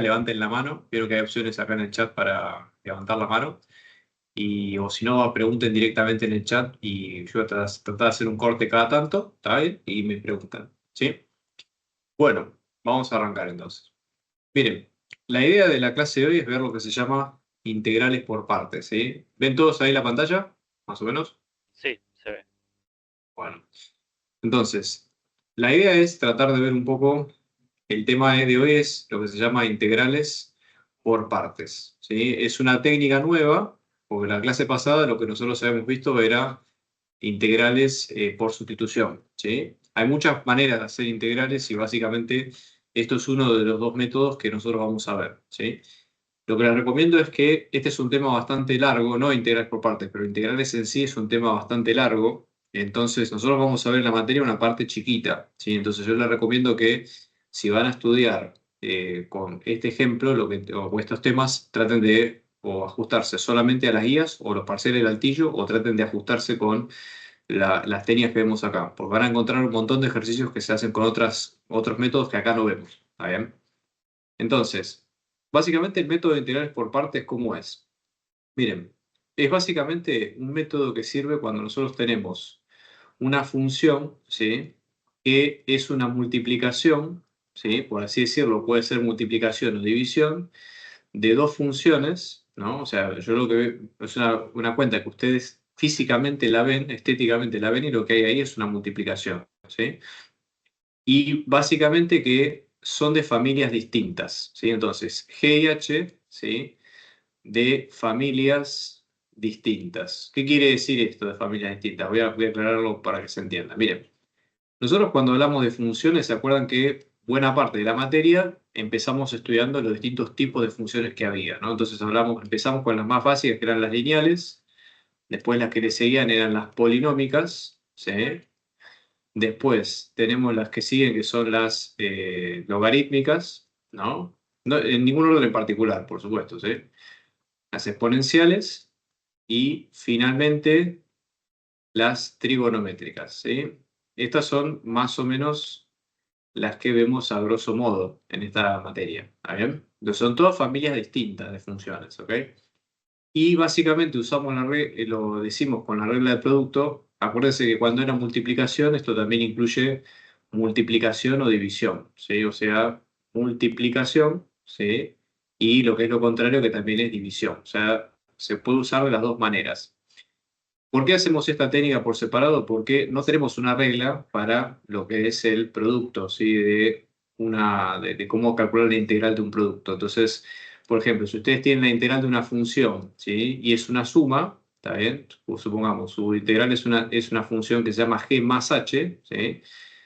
levanten la mano. Vieron que hay opciones acá en el chat para levantar la mano. O si no, pregunten directamente en el chat y yo voy a tratar de hacer un corte cada tanto, ¿está bien? Y me preguntan, ¿sí? Bueno, vamos a arrancar entonces. Miren, la idea de la clase de hoy es ver lo que se llama integrales por partes, ¿sí? ¿Ven todos ahí la pantalla? Más o menos. Sí, se ve. Bueno, entonces, la idea es tratar de ver un poco, el tema de hoy es lo que se llama integrales por partes, ¿sí? Es una técnica nueva, porque la clase pasada lo que nosotros habíamos visto era integrales por sustitución, ¿sí? Hay muchas maneras de hacer integrales y básicamente esto es uno de los dos métodos que nosotros vamos a ver, ¿sí? Lo que les recomiendo es que este es un tema bastante largo, no integrales por partes, pero integrales en sí es un tema bastante largo. Entonces, nosotros vamos a ver en la materia una parte chiquita, ¿sí? Entonces, yo les recomiendo que si van a estudiar con este ejemplo o estos temas, traten de o ajustarse solamente a las guías o los parciales del altillo o traten de ajustarse con las técnicas que vemos acá, porque van a encontrar un montón de ejercicios que se hacen con otros métodos que acá no vemos, ¿está bien? Entonces, básicamente el método de integrales por partes, ¿cómo es? Miren, es básicamente un método que sirve cuando nosotros tenemos una función, ¿sí? Que es una multiplicación, ¿sí? Por así decirlo, puede ser multiplicación o división de dos funciones, ¿no? O sea, yo lo que veo es una cuenta que ustedes físicamente la ven, estéticamente la ven y lo que hay ahí es una multiplicación, ¿sí? Y básicamente que son de familias distintas, ¿sí? Entonces, G y H, ¿sí? De familias distintas. ¿Qué quiere decir esto de familias distintas? Voy a aclararlo para que se entienda. Miren, nosotros cuando hablamos de funciones, ¿se acuerdan que buena parte de la materia empezamos estudiando los distintos tipos de funciones que había, ¿no? Entonces empezamos con las más básicas, que eran las lineales, después las que le seguían eran las polinómicas, ¿sí? Después tenemos las que siguen, que son las logarítmicas, ¿no? No, en ningún orden en particular, por supuesto, ¿sí? Las exponenciales y finalmente las trigonométricas, ¿sí? Estas son más o menos las que vemos a grosso modo en esta materia, ¿está bien? Entonces, son todas familias distintas de funciones, ¿ok? Y básicamente usamos lo decimos con la regla del producto. Acuérdense que cuando era multiplicación, esto también incluye multiplicación o división, ¿sí? O sea, multiplicación, ¿sí? Y lo que es lo contrario, que también es división. O sea, se puede usar de las dos maneras. ¿Por qué hacemos esta técnica por separado? Porque no tenemos una regla para lo que es el producto, ¿sí? De cómo calcular la integral de un producto. Entonces, por ejemplo, si ustedes tienen la integral de una función, ¿sí? Y es una suma, ¿está bien? Pues supongamos, su integral es una función que se llama g más h, ¿sí?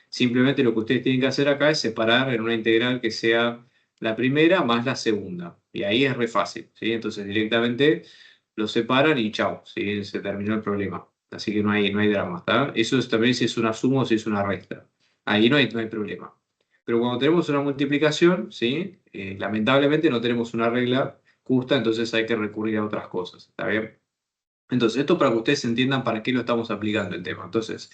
Simplemente lo que ustedes tienen que hacer acá es separar en una integral que sea la primera más la segunda. Y ahí es re fácil, ¿sí? Entonces directamente lo separan y chao, ¿sí? Se terminó el problema. Así que no hay drama, ¿está? Eso es también si es una suma o si es una resta. Ahí no hay problema. Pero cuando tenemos una multiplicación, ¿sí? Lamentablemente no tenemos una regla justa, entonces hay que recurrir a otras cosas, ¿está bien? Entonces, esto para que ustedes entiendan para qué lo estamos aplicando el tema. Entonces,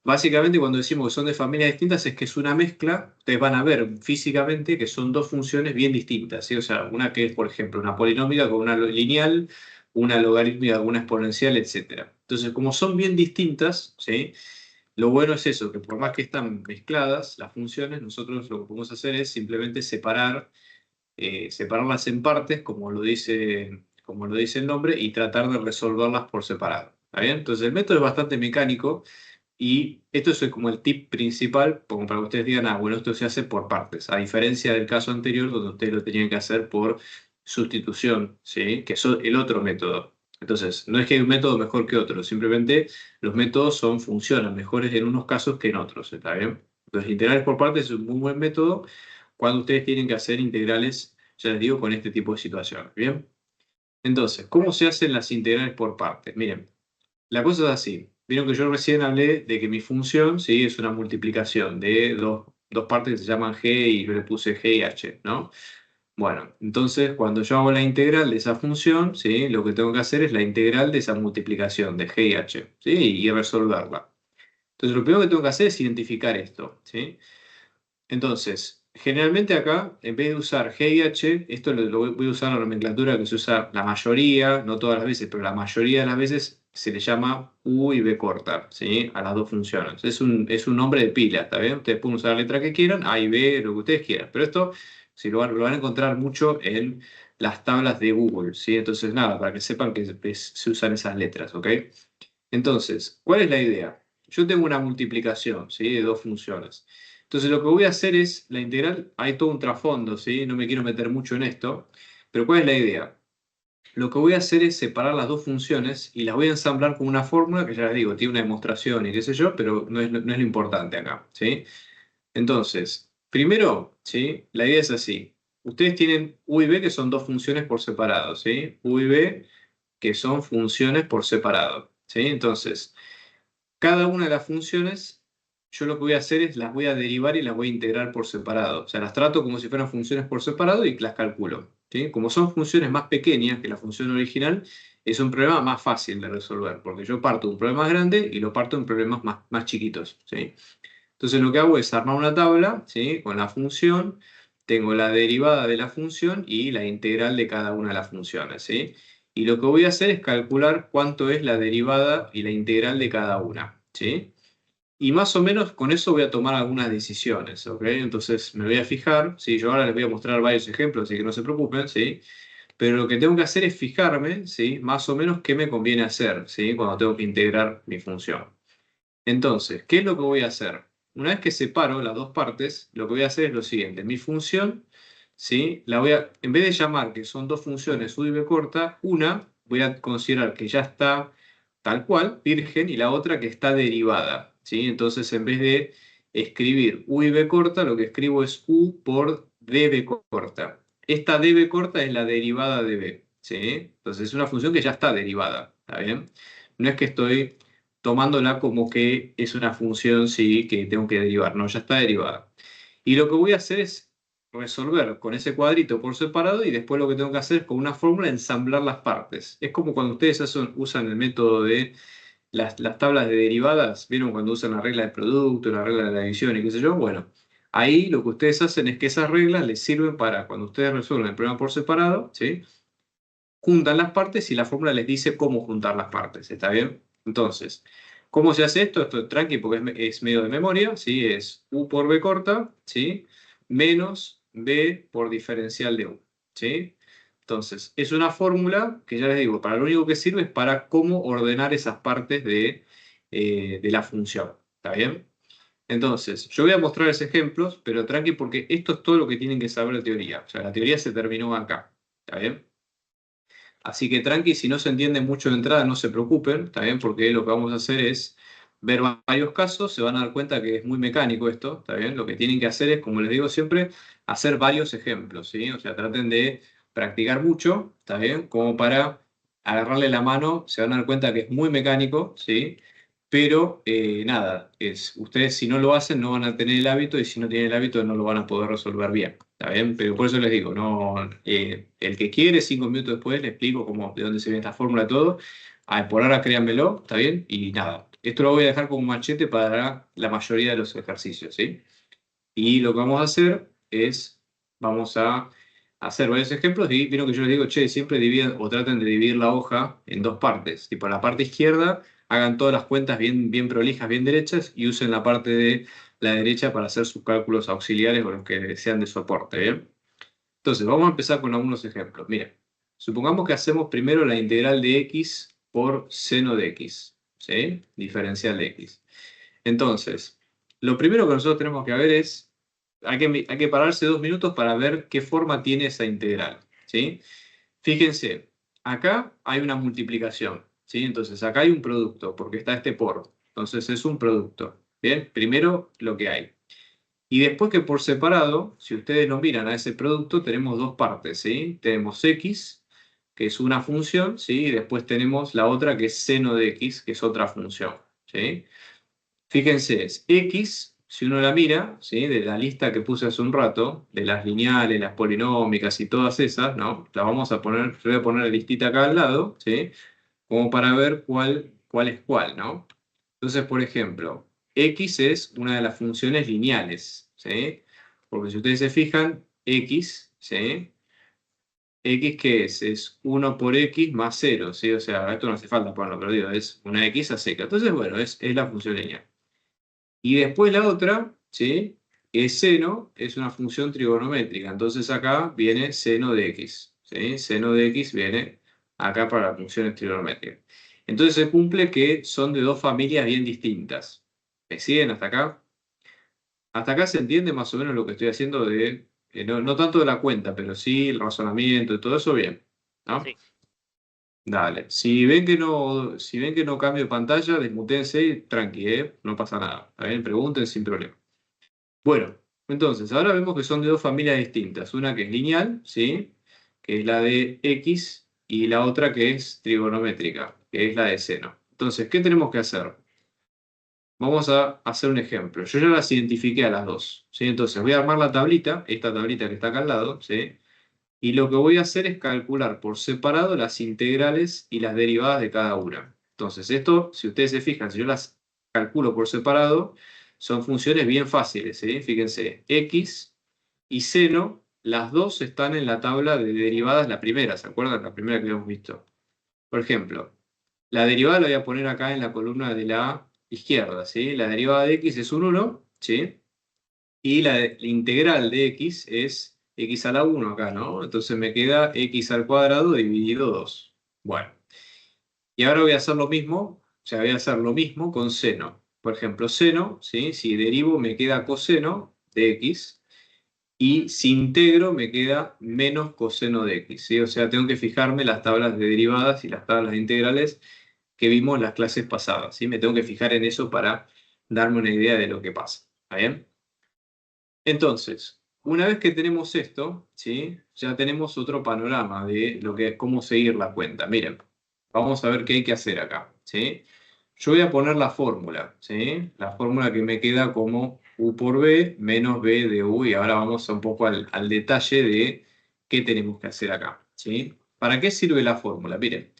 básicamente cuando decimos que son de familias distintas es que es una mezcla, ustedes van a ver físicamente que son dos funciones bien distintas, ¿sí? O sea, una que es, por ejemplo, una polinómica con una lineal, una logarítmica con una exponencial, etcétera. Entonces, como son bien distintas, ¿sí? Lo bueno es eso, que por más que están mezcladas las funciones, nosotros lo que podemos hacer es simplemente separarlas en partes, como lo dice el nombre, y tratar de resolverlas por separado. ¿Está bien? Entonces el método es bastante mecánico y esto es como el tip principal, como para que ustedes digan, bueno, esto se hace por partes, a diferencia del caso anterior donde ustedes lo tenían que hacer por sustitución, ¿sí? Que es el otro método. Entonces, no es que hay un método mejor que otro, simplemente los métodos funcionan mejores en unos casos que en otros, ¿está bien? Entonces, integrales por partes es un muy buen método cuando ustedes tienen que hacer integrales, ya les digo, con este tipo de situaciones. ¿Bien? Entonces, ¿cómo se hacen las integrales por partes? Miren, la cosa es así. Vieron que yo recién hablé de que mi función, ¿sí? Es una multiplicación de dos partes que se llaman g y yo le puse g y h, ¿no? Bueno, entonces cuando yo hago la integral de esa función, ¿sí? Lo que tengo que hacer es la integral de esa multiplicación de g y h, ¿sí? Y resolverla. Entonces lo primero que tengo que hacer es identificar esto, ¿sí? Entonces, generalmente acá, en vez de usar G y H, esto lo voy a usar en la nomenclatura que se usa la mayoría, no todas las veces, pero la mayoría de las veces se le llama U y B corta, ¿sí? A las dos funciones. Es un nombre de pila, ¿está bien? Ustedes pueden usar la letra que quieran, A y B, lo que ustedes quieran. Pero esto si lo van a encontrar mucho en las tablas de Google, ¿sí? Entonces, nada, para que sepan que se usan esas letras, ¿ok? Entonces, ¿cuál es la idea? Yo tengo una multiplicación, ¿sí? De dos funciones. Entonces, lo que voy a hacer es, la integral, hay todo un trasfondo, ¿sí? No me quiero meter mucho en esto, pero ¿cuál es la idea? Lo que voy a hacer es separar las dos funciones y las voy a ensamblar con una fórmula que ya les digo, tiene una demostración y qué sé yo, pero no es lo importante acá, ¿sí? Entonces, primero, ¿sí? La idea es así. Ustedes tienen U y B que son dos funciones por separado, ¿sí? U y B que son funciones por separado, ¿sí? Entonces, cada una de las funciones, yo lo que voy a hacer es las voy a derivar y las voy a integrar por separado. O sea, las trato como si fueran funciones por separado y las calculo, ¿sí? Como son funciones más pequeñas que la función original, es un problema más fácil de resolver, porque yo parto de un problema más grande y lo parto en problemas más chiquitos, ¿sí? Entonces lo que hago es armar una tabla, ¿sí? Con la función, tengo la derivada de la función y la integral de cada una de las funciones, ¿sí? Y lo que voy a hacer es calcular cuánto es la derivada y la integral de cada una, ¿sí? Y más o menos con eso voy a tomar algunas decisiones, ¿ok? Entonces me voy a fijar, ¿sí? Yo ahora les voy a mostrar varios ejemplos, así que no se preocupen, ¿sí? Pero lo que tengo que hacer es fijarme, ¿sí? Más o menos qué me conviene hacer, ¿sí? Cuando tengo que integrar mi función. Entonces, ¿qué es lo que voy a hacer? Una vez que separo las dos partes, lo que voy a hacer es lo siguiente. Mi función, ¿sí? En vez de llamar que son dos funciones U y B corta, una voy a considerar que ya está tal cual, virgen, y la otra que está derivada, ¿sí? Entonces, en vez de escribir U y B corta, lo que escribo es U por dB corta. Esta dB corta es la derivada de B, ¿sí? Entonces, es una función que ya está derivada, ¿está bien? No es que estoy tomándola como que es una función, sí, que tengo que derivar, no, ya está derivada. Y lo que voy a hacer es resolver con ese cuadrito por separado y después lo que tengo que hacer es con una fórmula ensamblar las partes. Es como cuando ustedes usan el método de las tablas de derivadas, ¿vieron cuando usan la regla del producto, la regla de la división y qué sé yo? Bueno, ahí lo que ustedes hacen es que esas reglas les sirven para cuando ustedes resuelven el problema por separado, ¿sí? Juntan las partes y la fórmula les dice cómo juntar las partes, ¿está bien? Entonces, ¿cómo se hace esto? Esto es tranqui porque es medio de memoria, ¿sí? Es U por B corta, ¿sí? Menos B por diferencial de U, ¿sí? Entonces, es una fórmula que ya les digo, para lo único que sirve es para cómo ordenar esas partes de la función, ¿está bien? Entonces, yo voy a mostrarles ejemplos, pero tranqui porque esto es todo lo que tienen que saber de teoría. O sea, la teoría se terminó acá, ¿está bien? Así que tranqui, si no se entiende mucho de entrada, no se preocupen, ¿está bien? Porque lo que vamos a hacer es ver varios casos, se van a dar cuenta que es muy mecánico esto, ¿está bien? Lo que tienen que hacer es, como les digo siempre, hacer varios ejemplos, ¿sí? O sea, traten de practicar mucho, ¿está bien? Como para agarrarle la mano, se van a dar cuenta que es muy mecánico, ¿sí? Pero nada, ustedes si no lo hacen no van a tener el hábito y si no tienen el hábito no lo van a poder resolver bien. ¿Está bien? Pero por eso les digo, no, el que quiere, 5 minutos después, le explico de dónde se viene esta fórmula y todo. Por ahora créanmelo, ¿está bien? Y nada, esto lo voy a dejar como machete para la mayoría de los ejercicios, ¿sí? Y lo que vamos a hacer es, vamos a hacer varios ejemplos y vieron que yo les digo, che, siempre dividan o traten de dividir la hoja en dos partes. Tipo, la parte izquierda, hagan todas las cuentas bien, bien prolijas, bien derechas y usen la parte de la derecha para hacer sus cálculos auxiliares o los que sean de soporte, ¿bien? Entonces, vamos a empezar con algunos ejemplos. Mira, supongamos que hacemos primero la integral de x por seno de x, ¿sí? Diferencial de x. Entonces, lo primero que nosotros tenemos que ver es, hay que pararse 2 minutos para ver qué forma tiene esa integral, ¿sí? Fíjense, acá hay una multiplicación, ¿sí? Entonces, acá hay un producto, porque está este por. Entonces, es un producto, ¿bien? Primero, lo que hay. Y después que por separado, si ustedes lo miran a ese producto, tenemos dos partes, ¿sí? Tenemos x, que es una función, ¿sí? Y después tenemos la otra que es seno de x, que es otra función, ¿sí? Fíjense, es x, si uno la mira, ¿sí? De la lista que puse hace un rato, de las lineales, las polinómicas y todas esas, ¿no? La vamos a poner, yo voy a poner la listita acá al lado, ¿sí? Como para ver cuál es cuál, ¿no? Entonces, por ejemplo, x es una de las funciones lineales, ¿sí? Porque si ustedes se fijan, x, ¿sí? ¿X qué es? Es 1 por x más 0, ¿sí? O sea, esto no hace falta ponerlo, pero digo, es una x a seca. Entonces, bueno, es la función lineal. Y después la otra, ¿sí? Es seno, es una función trigonométrica. Entonces acá viene seno de x, ¿sí? Seno de x viene acá para las funciones trigonométricas. Entonces se cumple que son de dos familias bien distintas. ¿Me siguen hasta acá? Hasta acá se entiende más o menos lo que estoy haciendo de, no tanto de la cuenta, pero sí el razonamiento y todo eso bien, ¿no? Sí. Dale. Si ven que no cambio pantalla, desmutéense y tranqui, no pasa nada. ¿Está bien? Pregunten sin problema. Bueno, entonces, ahora vemos que son de dos familias distintas. Una que es lineal, ¿sí? Que es la de x, y la otra que es trigonométrica, que es la de seno. Entonces, ¿qué tenemos que hacer? Vamos a hacer un ejemplo. Yo ya las identifiqué a las dos, ¿sí? Entonces, voy a armar la tablita, esta tablita que está acá al lado, ¿sí? Y lo que voy a hacer es calcular por separado las integrales y las derivadas de cada una. Entonces, esto, si ustedes se fijan, si yo las calculo por separado, son funciones bien fáciles, ¿sí? Fíjense, x y seno, las dos están en la tabla de derivadas, la primera, ¿se acuerdan? La primera que habíamos visto. Por ejemplo, la derivada la voy a poner acá en la columna de la izquierda, ¿sí? La derivada de x es un 1, ¿sí? Y la integral de x es x a la 1 acá, ¿no? Entonces me queda x al cuadrado dividido 2. Bueno, y ahora voy a hacer lo mismo, o sea, voy a hacer lo mismo con seno. Por ejemplo, seno, ¿sí? Si derivo me queda coseno de x, y si integro me queda menos coseno de x, ¿sí? O sea, tengo que fijarme las tablas de derivadas y las tablas de integrales que vimos en las clases pasadas, ¿sí? Me tengo que fijar en eso para darme una idea de lo que pasa. ¿Está bien? Entonces, una vez que tenemos esto, ¿sí? Ya tenemos otro panorama de cómo seguir la cuenta. Miren, vamos a ver qué hay que hacer acá, ¿sí? Yo voy a poner la fórmula, ¿sí? La fórmula que me queda como u por b menos b de u, y ahora vamos un poco al detalle de qué tenemos que hacer acá, ¿sí? ¿Para qué sirve la fórmula? Miren,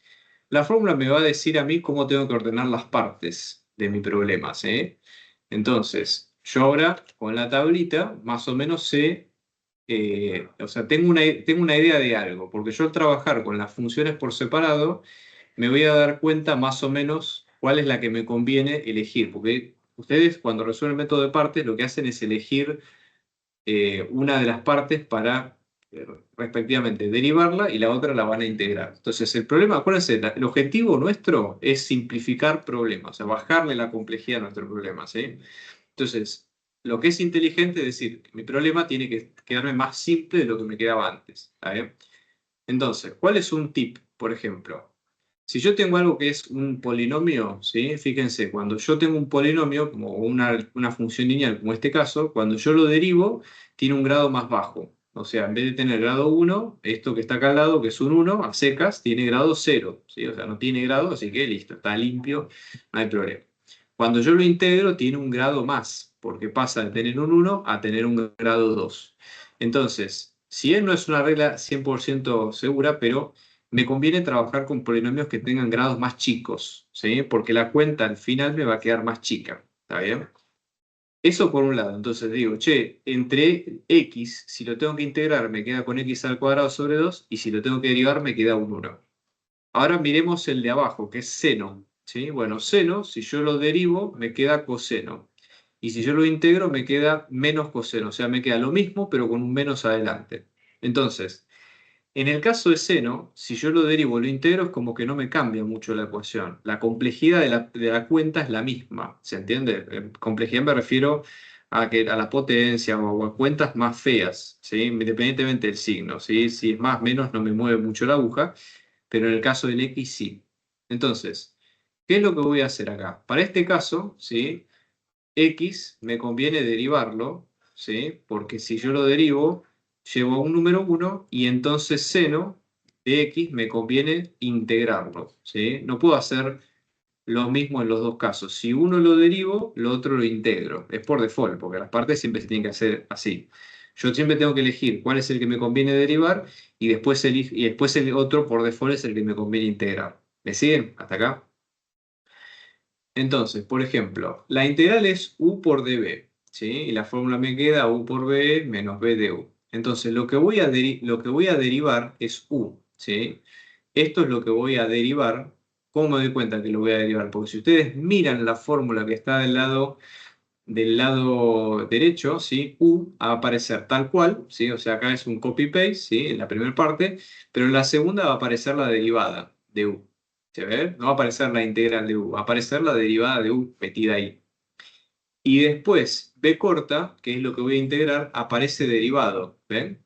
la fórmula me va a decir a mí cómo tengo que ordenar las partes de mi problema, ¿sí? Entonces, yo ahora con la tablita más o menos sé, o sea, tengo una idea de algo, porque yo al trabajar con las funciones por separado, me voy a dar cuenta más o menos cuál es la que me conviene elegir, porque ustedes cuando resuelven el método de partes lo que hacen es elegir una de las partes para respectivamente derivarla y la otra la van a integrar. Entonces el problema, acuérdense, el objetivo nuestro es simplificar problemas, o sea, bajarle la complejidad a nuestro problema, ¿sí? Entonces, lo que es inteligente es decir, mi problema tiene que quedarme más simple de lo que me quedaba antes. ¿Está bien? Entonces, ¿cuál es un tip, por ejemplo? Si yo tengo algo que es un polinomio, ¿sí? Fíjense, cuando yo tengo un polinomio, como una función lineal, como este caso, cuando yo lo derivo, tiene un grado más bajo. O sea, en vez de tener grado 1, esto que está acá al lado, que es un 1, a secas, tiene grado 0, ¿sí? O sea, no tiene grado, así que listo, está limpio, no hay problema. Cuando yo lo integro, tiene un grado más, porque pasa de tener un 1 a tener un grado 2. Entonces, si él no es una regla 100% segura, pero me conviene trabajar con polinomios que tengan grados más chicos, ¿sí? Porque la cuenta al final me va a quedar más chica, ¿está bien? Eso por un lado, entonces digo, che, entre x, si lo tengo que integrar, me queda con x al cuadrado sobre 2, y si lo tengo que derivar, me queda un 1. Ahora miremos el de abajo, que es seno, ¿sí? Bueno, seno, si yo lo derivo, me queda coseno. Y si yo lo integro, me queda menos coseno, o sea, me queda lo mismo, pero con un menos adelante. Entonces, en el caso de seno, si yo lo derivo o lo integro, es como que no me cambia mucho la ecuación. La complejidad de la cuenta es la misma, ¿se entiende? Complejidad me refiero a la potencia o a cuentas más feas, ¿sí? Independientemente del signo, ¿sí? Si es más, menos, no me mueve mucho la aguja, pero en el caso del X sí. Entonces, ¿qué es lo que voy a hacer acá? Para este caso, ¿sí? X me conviene derivarlo, ¿sí? Porque si yo lo derivo, llevo a un número 1 y entonces seno de X me conviene integrarlo, ¿sí? No puedo hacer lo mismo en los dos casos. Si uno lo derivo, lo otro lo integro. Es por default, porque las partes siempre se tienen que hacer así. Yo siempre tengo que elegir cuál es el que me conviene derivar y después, y después el otro por default es el que me conviene integrar. ¿Me siguen? ¿Hasta acá? Entonces, por ejemplo, la integral es u por db. ¿sí? Y la fórmula me queda u por b menos b de u. Entonces, lo que voy a derivar es u, ¿sí? Esto es lo que voy a derivar. ¿Cómo me doy cuenta que lo voy a derivar? Porque si ustedes miran la fórmula que está del lado derecho, ¿sí? U va a aparecer tal cual, ¿sí? O sea, acá es un copy-paste, ¿sí? En la primera parte, pero en la segunda va a aparecer la derivada de U. ¿Se ve? No va a aparecer la integral de U, va a aparecer la derivada de U metida ahí. Y después, B corta, que es lo que voy a integrar, aparece derivado, ¿ven?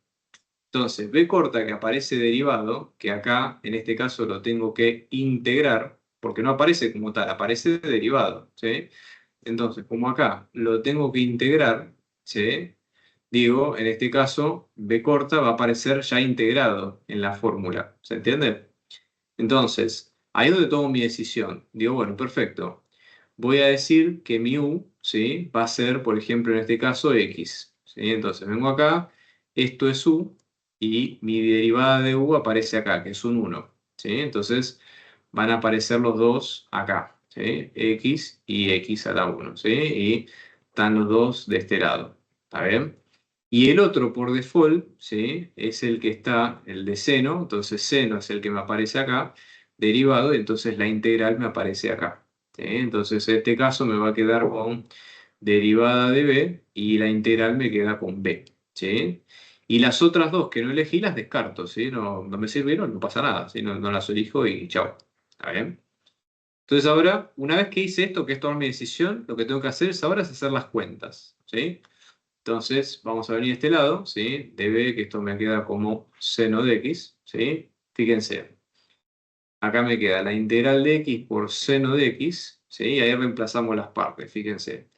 Entonces, B corta que aparece derivado, que acá en este caso lo tengo que integrar, porque no aparece como tal, aparece derivado, ¿sí? Entonces, como acá lo tengo que integrar, ¿sí? Digo, en este caso, B corta va a aparecer ya integrado en la fórmula. ¿Se entiende? Entonces, ahí es donde tomo mi decisión. Digo, bueno, perfecto. Voy a decir que mi U, ¿sí? Va a ser, por ejemplo, en este caso, X. ¿Sí? Entonces, vengo acá, esto es U, y mi derivada de U aparece acá, que es un 1. ¿Sí? Entonces, van a aparecer los dos acá, ¿sí? X y X a la 1, ¿sí? Y están los dos de este lado, ¿está bien? Y el otro por default, ¿sí? Es el que está, el de seno, entonces seno es el que me aparece acá, derivado, y entonces la integral me aparece acá, ¿sí? Entonces en este caso me va a quedar con derivada de b y la integral me queda con b, ¿sí? Y las otras dos que no elegí las descarto, ¿sí? No me sirvieron, no pasa nada, ¿sí? No las elijo y chao, ¿está bien? Entonces ahora, una vez que hice esto, que es tomar mi decisión, lo que tengo que hacer es ahora es hacer las cuentas, ¿sí? Entonces, vamos a venir a este lado, ¿sí? De b, que esto me queda como seno de x, ¿sí? Fíjense, acá me queda la integral de x por seno de x, ¿sí? Y ahí reemplazamos las partes, fíjense.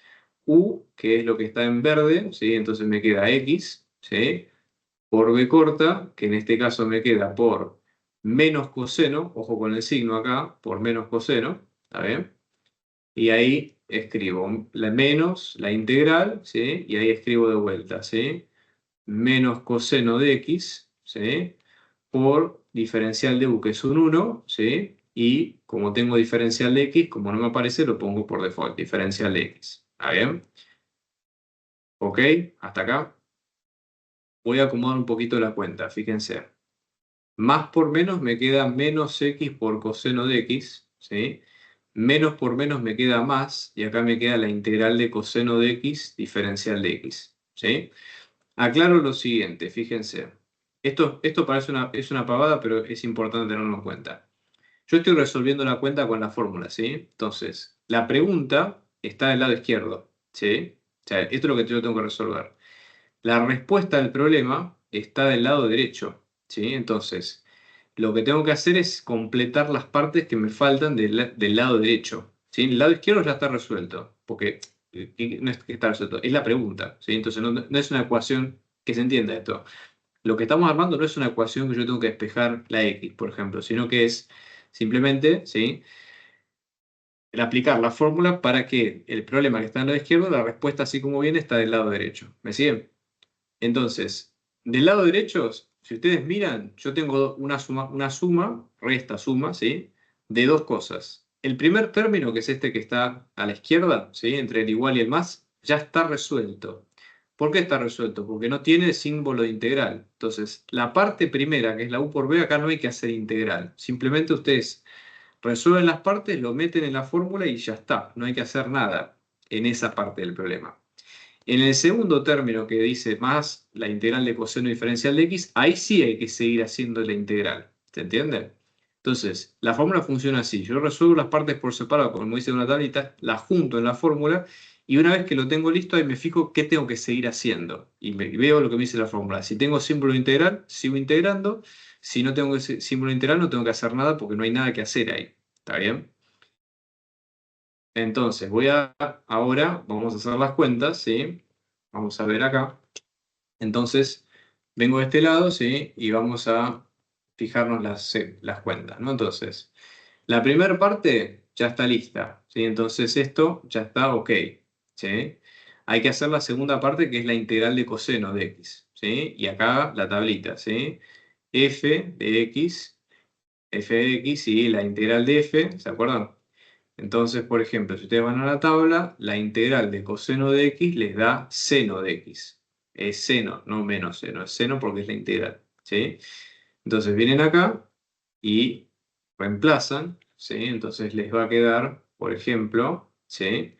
U, que es lo que está en verde, ¿sí? Entonces me queda x, ¿sí? Por b corta, que en este caso me queda por menos coseno, ojo con el signo acá, por menos coseno, ¿está bien? Y ahí escribo la menos, la integral, ¿sí? Y ahí escribo de vuelta, ¿sí? Menos coseno de x, ¿sí? Por diferencial de u, que es un 1, ¿sí? Y como tengo diferencial de x, como no me aparece, lo pongo por default, diferencial de x. ¿Está bien? ¿Ok? Hasta acá. Voy a acomodar un poquito la cuenta, fíjense. Más por menos me queda menos x por coseno de x, ¿sí? Menos por menos me queda más, y acá me queda la integral de coseno de x diferencial de x, ¿sí? Aclaro lo siguiente, fíjense. Esto parece es una pavada, pero es importante tenerlo en cuenta. Yo estoy resolviendo la cuenta con la fórmula, ¿sí? Entonces, la pregunta está del lado izquierdo, ¿sí? O sea, esto es lo que yo tengo que resolver. La respuesta al problema está del lado derecho, ¿sí? Entonces, lo que tengo que hacer es completar las partes que me faltan del lado derecho, ¿sí? El lado izquierdo ya está resuelto, porque no es que está resuelto, es la pregunta, ¿sí? Entonces, no es una ecuación que se entienda esto. Lo que estamos armando no es una ecuación que yo tengo que despejar la x, por ejemplo, sino que es simplemente, ¿sí? El aplicar la fórmula para que el problema que está en el lado izquierdo, la respuesta así como viene, está del lado derecho. ¿Me siguen? Entonces, del lado derecho, si ustedes miran, yo tengo una suma, resta suma, ¿sí? De dos cosas. El primer término, que es este que está a la izquierda, ¿sí? Entre el igual y el más, ya está resuelto. ¿Por qué está resuelto? Porque no tiene símbolo de integral. Entonces, la parte primera, que es la u por b, acá no hay que hacer integral. Simplemente ustedes resuelven las partes, lo meten en la fórmula y ya está. No hay que hacer nada en esa parte del problema. En el segundo término que dice más la integral de coseno diferencial de x, ahí sí hay que seguir haciendo la integral. ¿Se entiende? Entonces, la fórmula funciona así. Yo resuelvo las partes por separado, como dice una tablita, las junto en la fórmula y una vez que lo tengo listo, ahí me fijo qué tengo que seguir haciendo. Y veo lo que me dice la fórmula. Si tengo símbolo integral, sigo integrando. Si no tengo símbolo integral, no tengo que hacer nada porque no hay nada que hacer ahí. ¿Está bien? Entonces, ahora vamos a hacer las cuentas, ¿sí? Vamos a ver acá. Entonces, vengo de este lado, ¿sí? Y vamos a fijarnos las cuentas, ¿no? Entonces, la primera parte ya está lista, ¿sí? Entonces, esto ya está ok, ¿sí? Hay que hacer la segunda parte, que es la integral de coseno de x, ¿sí? Y acá la tablita, ¿sí? F de x y la integral de f, ¿se acuerdan? Entonces, por ejemplo, si ustedes van a la tabla, la integral de coseno de x les da seno de x. Es seno, no menos seno, es seno porque es la integral, ¿sí? Entonces vienen acá y reemplazan, ¿sí? Entonces les va a quedar, por ejemplo, ¿sí?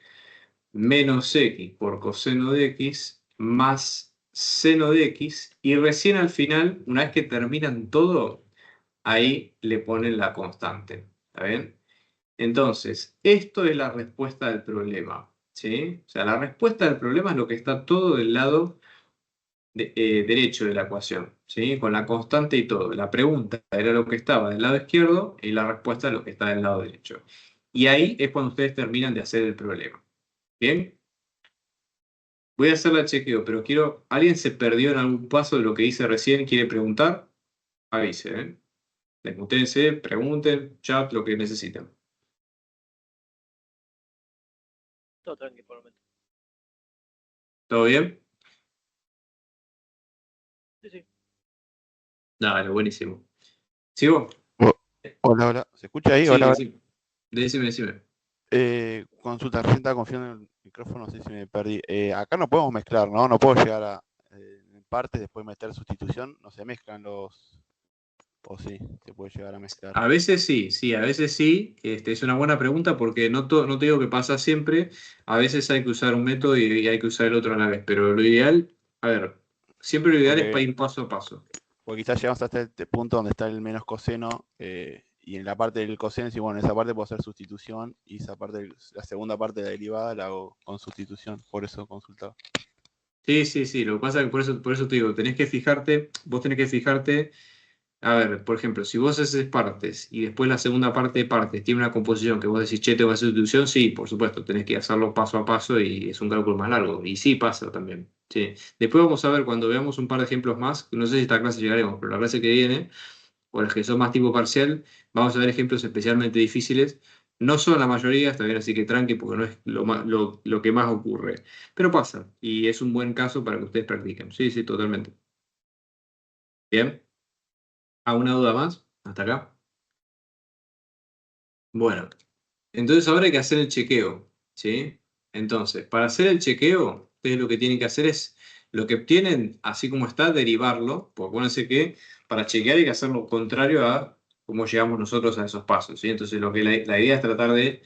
Menos x por coseno de x más seno de x, y recién al final, una vez que terminan todo, ahí le ponen la constante. ¿Está bien? Entonces, esto es la respuesta del problema, ¿sí? O sea, la respuesta del problema es lo que está todo del lado derecho de la ecuación, ¿sí? Con la constante y todo. La pregunta era lo que estaba del lado izquierdo y la respuesta es lo que está del lado derecho. Y ahí es cuando ustedes terminan de hacer el problema. ¿Bien? Voy a hacer la chequeo, pero quiero... ¿Alguien se perdió en algún paso de lo que hice recién? ¿Quiere preguntar? Avise, ¿eh? Desmutense, pregunten, chat, lo que necesiten. Todo tranquilo por el momento. ¿Todo bien? Sí, sí. Dale, buenísimo. ¿Sigo? Oh, hola, hola. ¿Se escucha ahí? Sí, Hola, hola. decime. Decime. Consulta, recién estaba confiando en el micrófono, no sé si me perdí. Acá no podemos mezclar, ¿no? No puedo llegar a en partes, después meter sustitución. No se mezclan los... O sí, se puede llegar a mezclar. A veces sí, a veces sí. Es una buena pregunta porque no te digo que pasa siempre. A veces hay que usar un método y hay que usar el otro a la vez. Pero lo ideal, a ver, siempre lo ideal es para Porque, ir paso a paso. porque quizás llegamos hasta este punto donde está el menos coseno y en la parte del coseno, sí, bueno, en esa parte puedo hacer sustitución y esa parte, la segunda parte de la derivada la hago con sustitución. Por eso consultaba. Sí. Lo que pasa es que por eso te digo, vos tenés que fijarte. A ver, por ejemplo, si vos haces partes y después la segunda parte de partes tiene una composición que vos decís, che, tengo que hacer sustitución, sí, por supuesto, tenés que hacerlo paso a paso y es un cálculo más largo. Y sí pasa también. Sí. Después vamos a ver cuando veamos un par de ejemplos más, no sé si esta clase llegaremos, pero la clase que viene, o las que son más tipo parcial, vamos a ver ejemplos especialmente difíciles. No son la mayoría, está bien, así que tranqui, porque no es lo que más ocurre. Pero pasa, y es un buen caso para que ustedes practiquen. Sí, totalmente. Bien. ¿Alguna duda más? ¿Hasta acá? Bueno, entonces ahora hay que hacer el chequeo, ¿sí? Entonces, para hacer el chequeo, ustedes lo que tienen que hacer es, lo que obtienen, así como está, derivarlo, porque acuérdense que para chequear hay que hacer lo contrario a cómo llegamos nosotros a esos pasos, ¿sí? Entonces, la idea es tratar de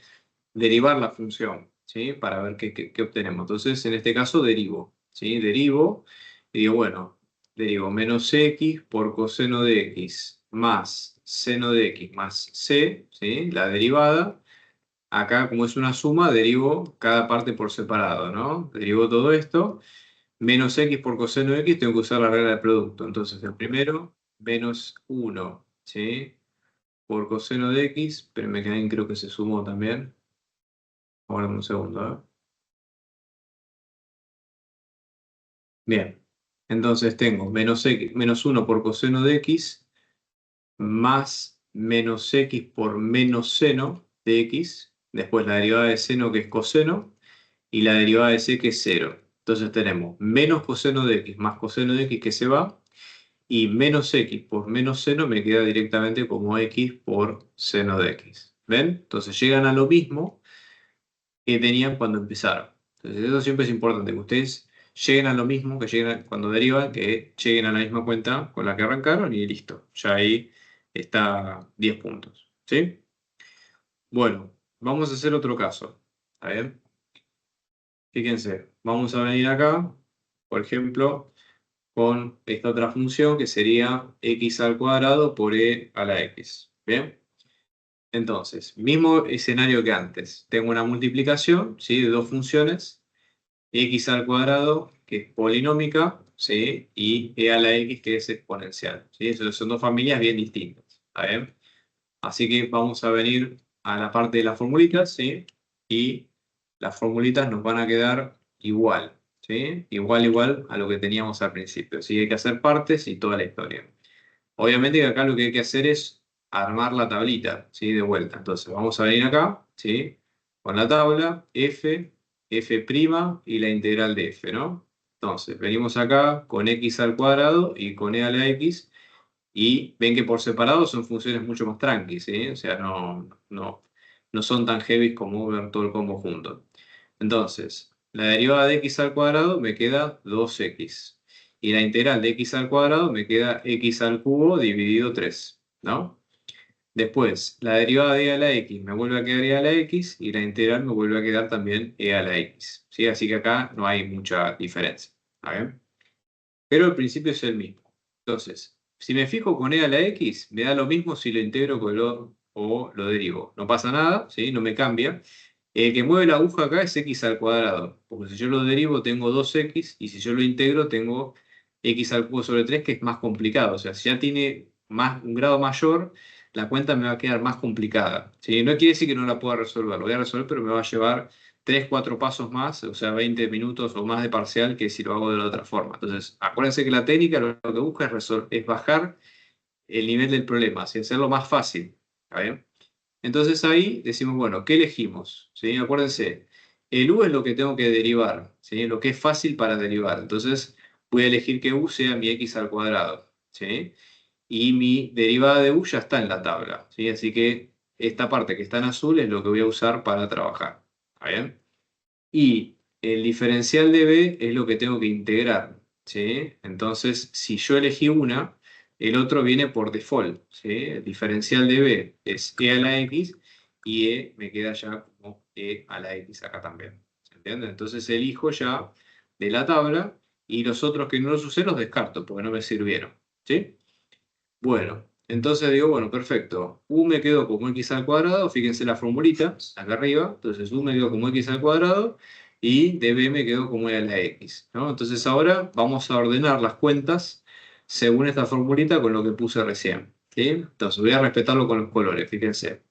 derivar la función, ¿sí? Para ver qué obtenemos. Entonces, en este caso, derivo, ¿sí? Derivo, y digo, bueno, derivo menos x por coseno de x más seno de x más c, ¿sí? La derivada. Acá, como es una suma, derivo cada parte por separado, ¿no? Derivo todo esto. Menos x por coseno de x, tengo que usar la regla de producto. Entonces, el primero, menos 1, ¿sí? Por coseno de x, pero me quedé, creo que se sumó también. Ahora un segundo, ¿eh? Bien. Entonces tengo menos 1 por coseno de x más menos x por menos seno de x. Después la derivada de seno, que es coseno, y la derivada de sec, que es 0. Entonces tenemos menos coseno de x más coseno de x, que se va, y menos x por menos seno me queda directamente como x por seno de x. ¿Ven? Entonces llegan a lo mismo que tenían cuando empezaron. Entonces eso siempre es importante, que ustedes lleguen a lo mismo, que lleguen cuando derivan, que lleguen a la misma cuenta con la que arrancaron y listo. Ya ahí está 10 puntos. ¿Sí? Bueno, vamos a hacer otro caso. ¿Está bien? Fíjense, vamos a venir acá, por ejemplo, con esta otra función que sería x al cuadrado por e a la x. ¿Bien? Entonces, mismo escenario que antes. Tengo una multiplicación, ¿sí? De dos funciones, x al cuadrado, que es polinómica, ¿sí? Y e a la x, que es exponencial, ¿sí? Son dos familias bien distintas. ¿Está bien? Así que vamos a venir a la parte de las formulitas, ¿sí? Y las formulitas nos van a quedar igual, ¿sí? Igual a lo que teníamos al principio. Así que hay que hacer partes y toda la historia. Obviamente que acá lo que hay que hacer es armar la tablita, ¿sí? De vuelta. Entonces vamos a venir acá, ¿sí? Con la tabla, f' y la integral de f, ¿no? Entonces, venimos acá con x al cuadrado y con e a la x, y ven que por separado son funciones mucho más tranquilas, ¿sí? O sea, no no son tan heavy como ver todo el combo junto. Entonces, la derivada de x al cuadrado me queda 2x. Y la integral de x al cuadrado me queda x al cubo dividido 3, ¿no? Después, la derivada de e a la x me vuelve a quedar e a la x y la integral me vuelve a quedar también e a la x, ¿sí? Así que acá no hay mucha diferencia, ¿está bien? Pero el principio es el mismo. Entonces, si me fijo con e a la x, me da lo mismo si lo integro o lo derivo. No pasa nada, ¿sí? No me cambia. El que mueve la aguja acá es x al cuadrado, porque si yo lo derivo tengo 2x y si yo lo integro tengo x al cubo sobre 3, que es más complicado. O sea, si ya tiene un grado mayor, la cuenta me va a quedar más complicada, ¿sí? No quiere decir que no la pueda resolver, lo voy a resolver, pero me va a llevar 3, 4 pasos más, o sea, 20 minutos o más de parcial que si lo hago de la otra forma. Entonces, acuérdense que la técnica lo que busca es bajar el nivel del problema, ¿sí? Hacerlo más fácil, ¿está bien? Entonces ahí decimos, bueno, ¿qué elegimos? ¿Sí? Acuérdense, el u es lo que tengo que derivar, ¿sí? Lo que es fácil para derivar. Entonces voy a elegir que u sea mi x al cuadrado, ¿sí? Y mi derivada de u ya está en la tabla, ¿sí? Así que esta parte que está en azul es lo que voy a usar para trabajar, ¿está bien? Y el diferencial de b es lo que tengo que integrar, ¿sí? Entonces, si yo elegí una, el otro viene por default, ¿sí? El diferencial de b es e a la x y e me queda ya como e a la x acá también, ¿se entiende? Entonces elijo ya de la tabla y los otros que no los usé los descarto porque no me sirvieron, ¿sí? Bueno, entonces digo, bueno, perfecto. U me quedó como x al cuadrado, fíjense la formulita, acá arriba. Entonces U me quedó como x al cuadrado y dB me quedó como e a la x, ¿no? Entonces ahora vamos a ordenar las cuentas según esta formulita con lo que puse recién, ¿sí? Entonces voy a respetarlo con los colores, fíjense.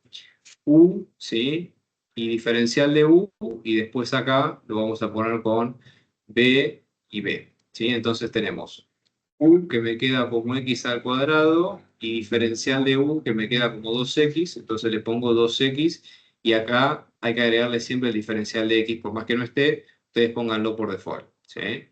U, ¿sí? Y diferencial de U, y después acá lo vamos a poner con B y B, ¿sí? Entonces tenemos u que me queda como x al cuadrado y diferencial de u que me queda como 2x, entonces le pongo 2x y acá hay que agregarle siempre el diferencial de x, por más que no esté, ustedes pónganlo por default, ¿sí?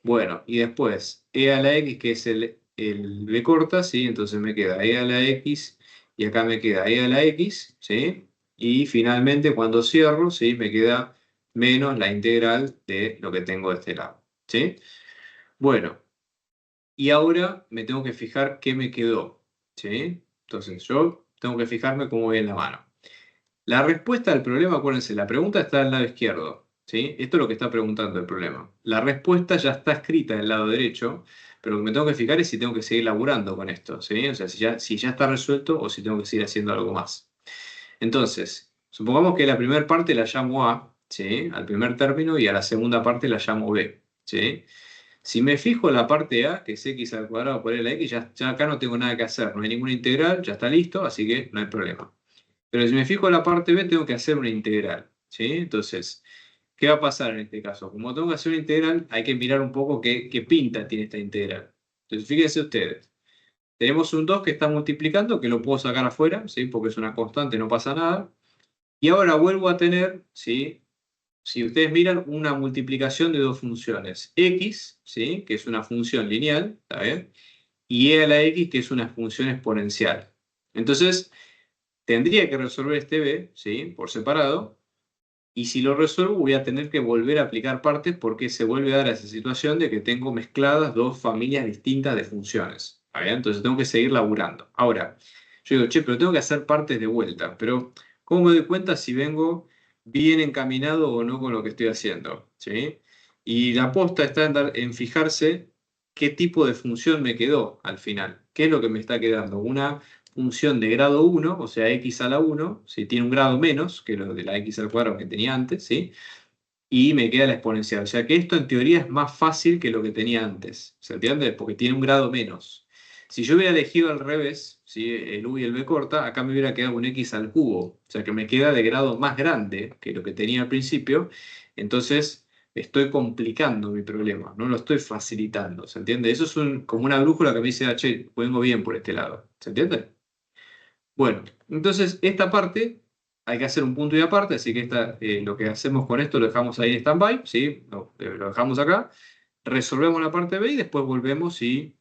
Bueno, y después e a la x, que es el b corta, ¿sí? Entonces me queda e a la x y acá me queda e a la x, ¿sí? Y finalmente cuando cierro, ¿sí? Me queda menos la integral de lo que tengo de este lado, ¿sí? Bueno. Y ahora me tengo que fijar qué me quedó, ¿sí? Entonces yo tengo que fijarme cómo voy en la mano. La respuesta al problema, acuérdense, la pregunta está del lado izquierdo, ¿sí? Esto es lo que está preguntando el problema. La respuesta ya está escrita del lado derecho, pero lo que me tengo que fijar es si tengo que seguir laburando con esto, ¿sí? O sea, si ya está resuelto o si tengo que seguir haciendo algo más. Entonces, supongamos que la primera parte la llamo A, ¿sí? Al primer término y a la segunda parte la llamo B, ¿sí? Si me fijo en la parte A, que es x al cuadrado por la x, ya acá no tengo nada que hacer, no hay ninguna integral, ya está listo, así que no hay problema. Pero si me fijo en la parte B, tengo que hacer una integral, ¿sí? Entonces, ¿qué va a pasar en este caso? Como tengo que hacer una integral, hay que mirar un poco qué pinta tiene esta integral. Entonces, fíjense ustedes, tenemos un 2 que está multiplicando, que lo puedo sacar afuera, ¿sí? Porque es una constante, no pasa nada. Y ahora vuelvo a tener, ¿sí? Si ustedes miran una multiplicación de dos funciones, x, ¿sí? Que es una función lineal, ¿está bien? Y e a la x, que es una función exponencial. Entonces, tendría que resolver este b, ¿sí? Por separado, y si lo resuelvo voy a tener que volver a aplicar partes porque se vuelve a dar esa situación de que tengo mezcladas dos familias distintas de funciones, ¿está bien? Entonces tengo que seguir laburando. Ahora, yo digo, che, pero tengo que hacer partes de vuelta, pero ¿cómo me doy cuenta si vengo bien encaminado o no con lo que estoy haciendo? ¿Sí? Y la aposta está en fijarse qué tipo de función me quedó al final. ¿Qué es lo que me está quedando? Una función de grado 1, o sea, x a la 1, si tiene un grado menos que lo de la x al cuadrado que tenía antes, ¿sí? Y me queda la exponencial. O sea que esto en teoría es más fácil que lo que tenía antes. ¿Se entiende? Porque tiene un grado menos. Si yo hubiera elegido al revés, ¿sí? El u y el b corta, acá me hubiera quedado un x al cubo. O sea que me queda de grado más grande que lo que tenía al principio. Entonces estoy complicando mi problema, no lo estoy facilitando. ¿Se entiende? Eso es como una brújula que me dice, che, vengo bien por este lado. ¿Se entiende? Bueno, entonces esta parte hay que hacer un punto y aparte, así que lo que hacemos con esto lo dejamos ahí en stand-by, ¿sí? Lo dejamos acá, resolvemos la parte B y después volvemos y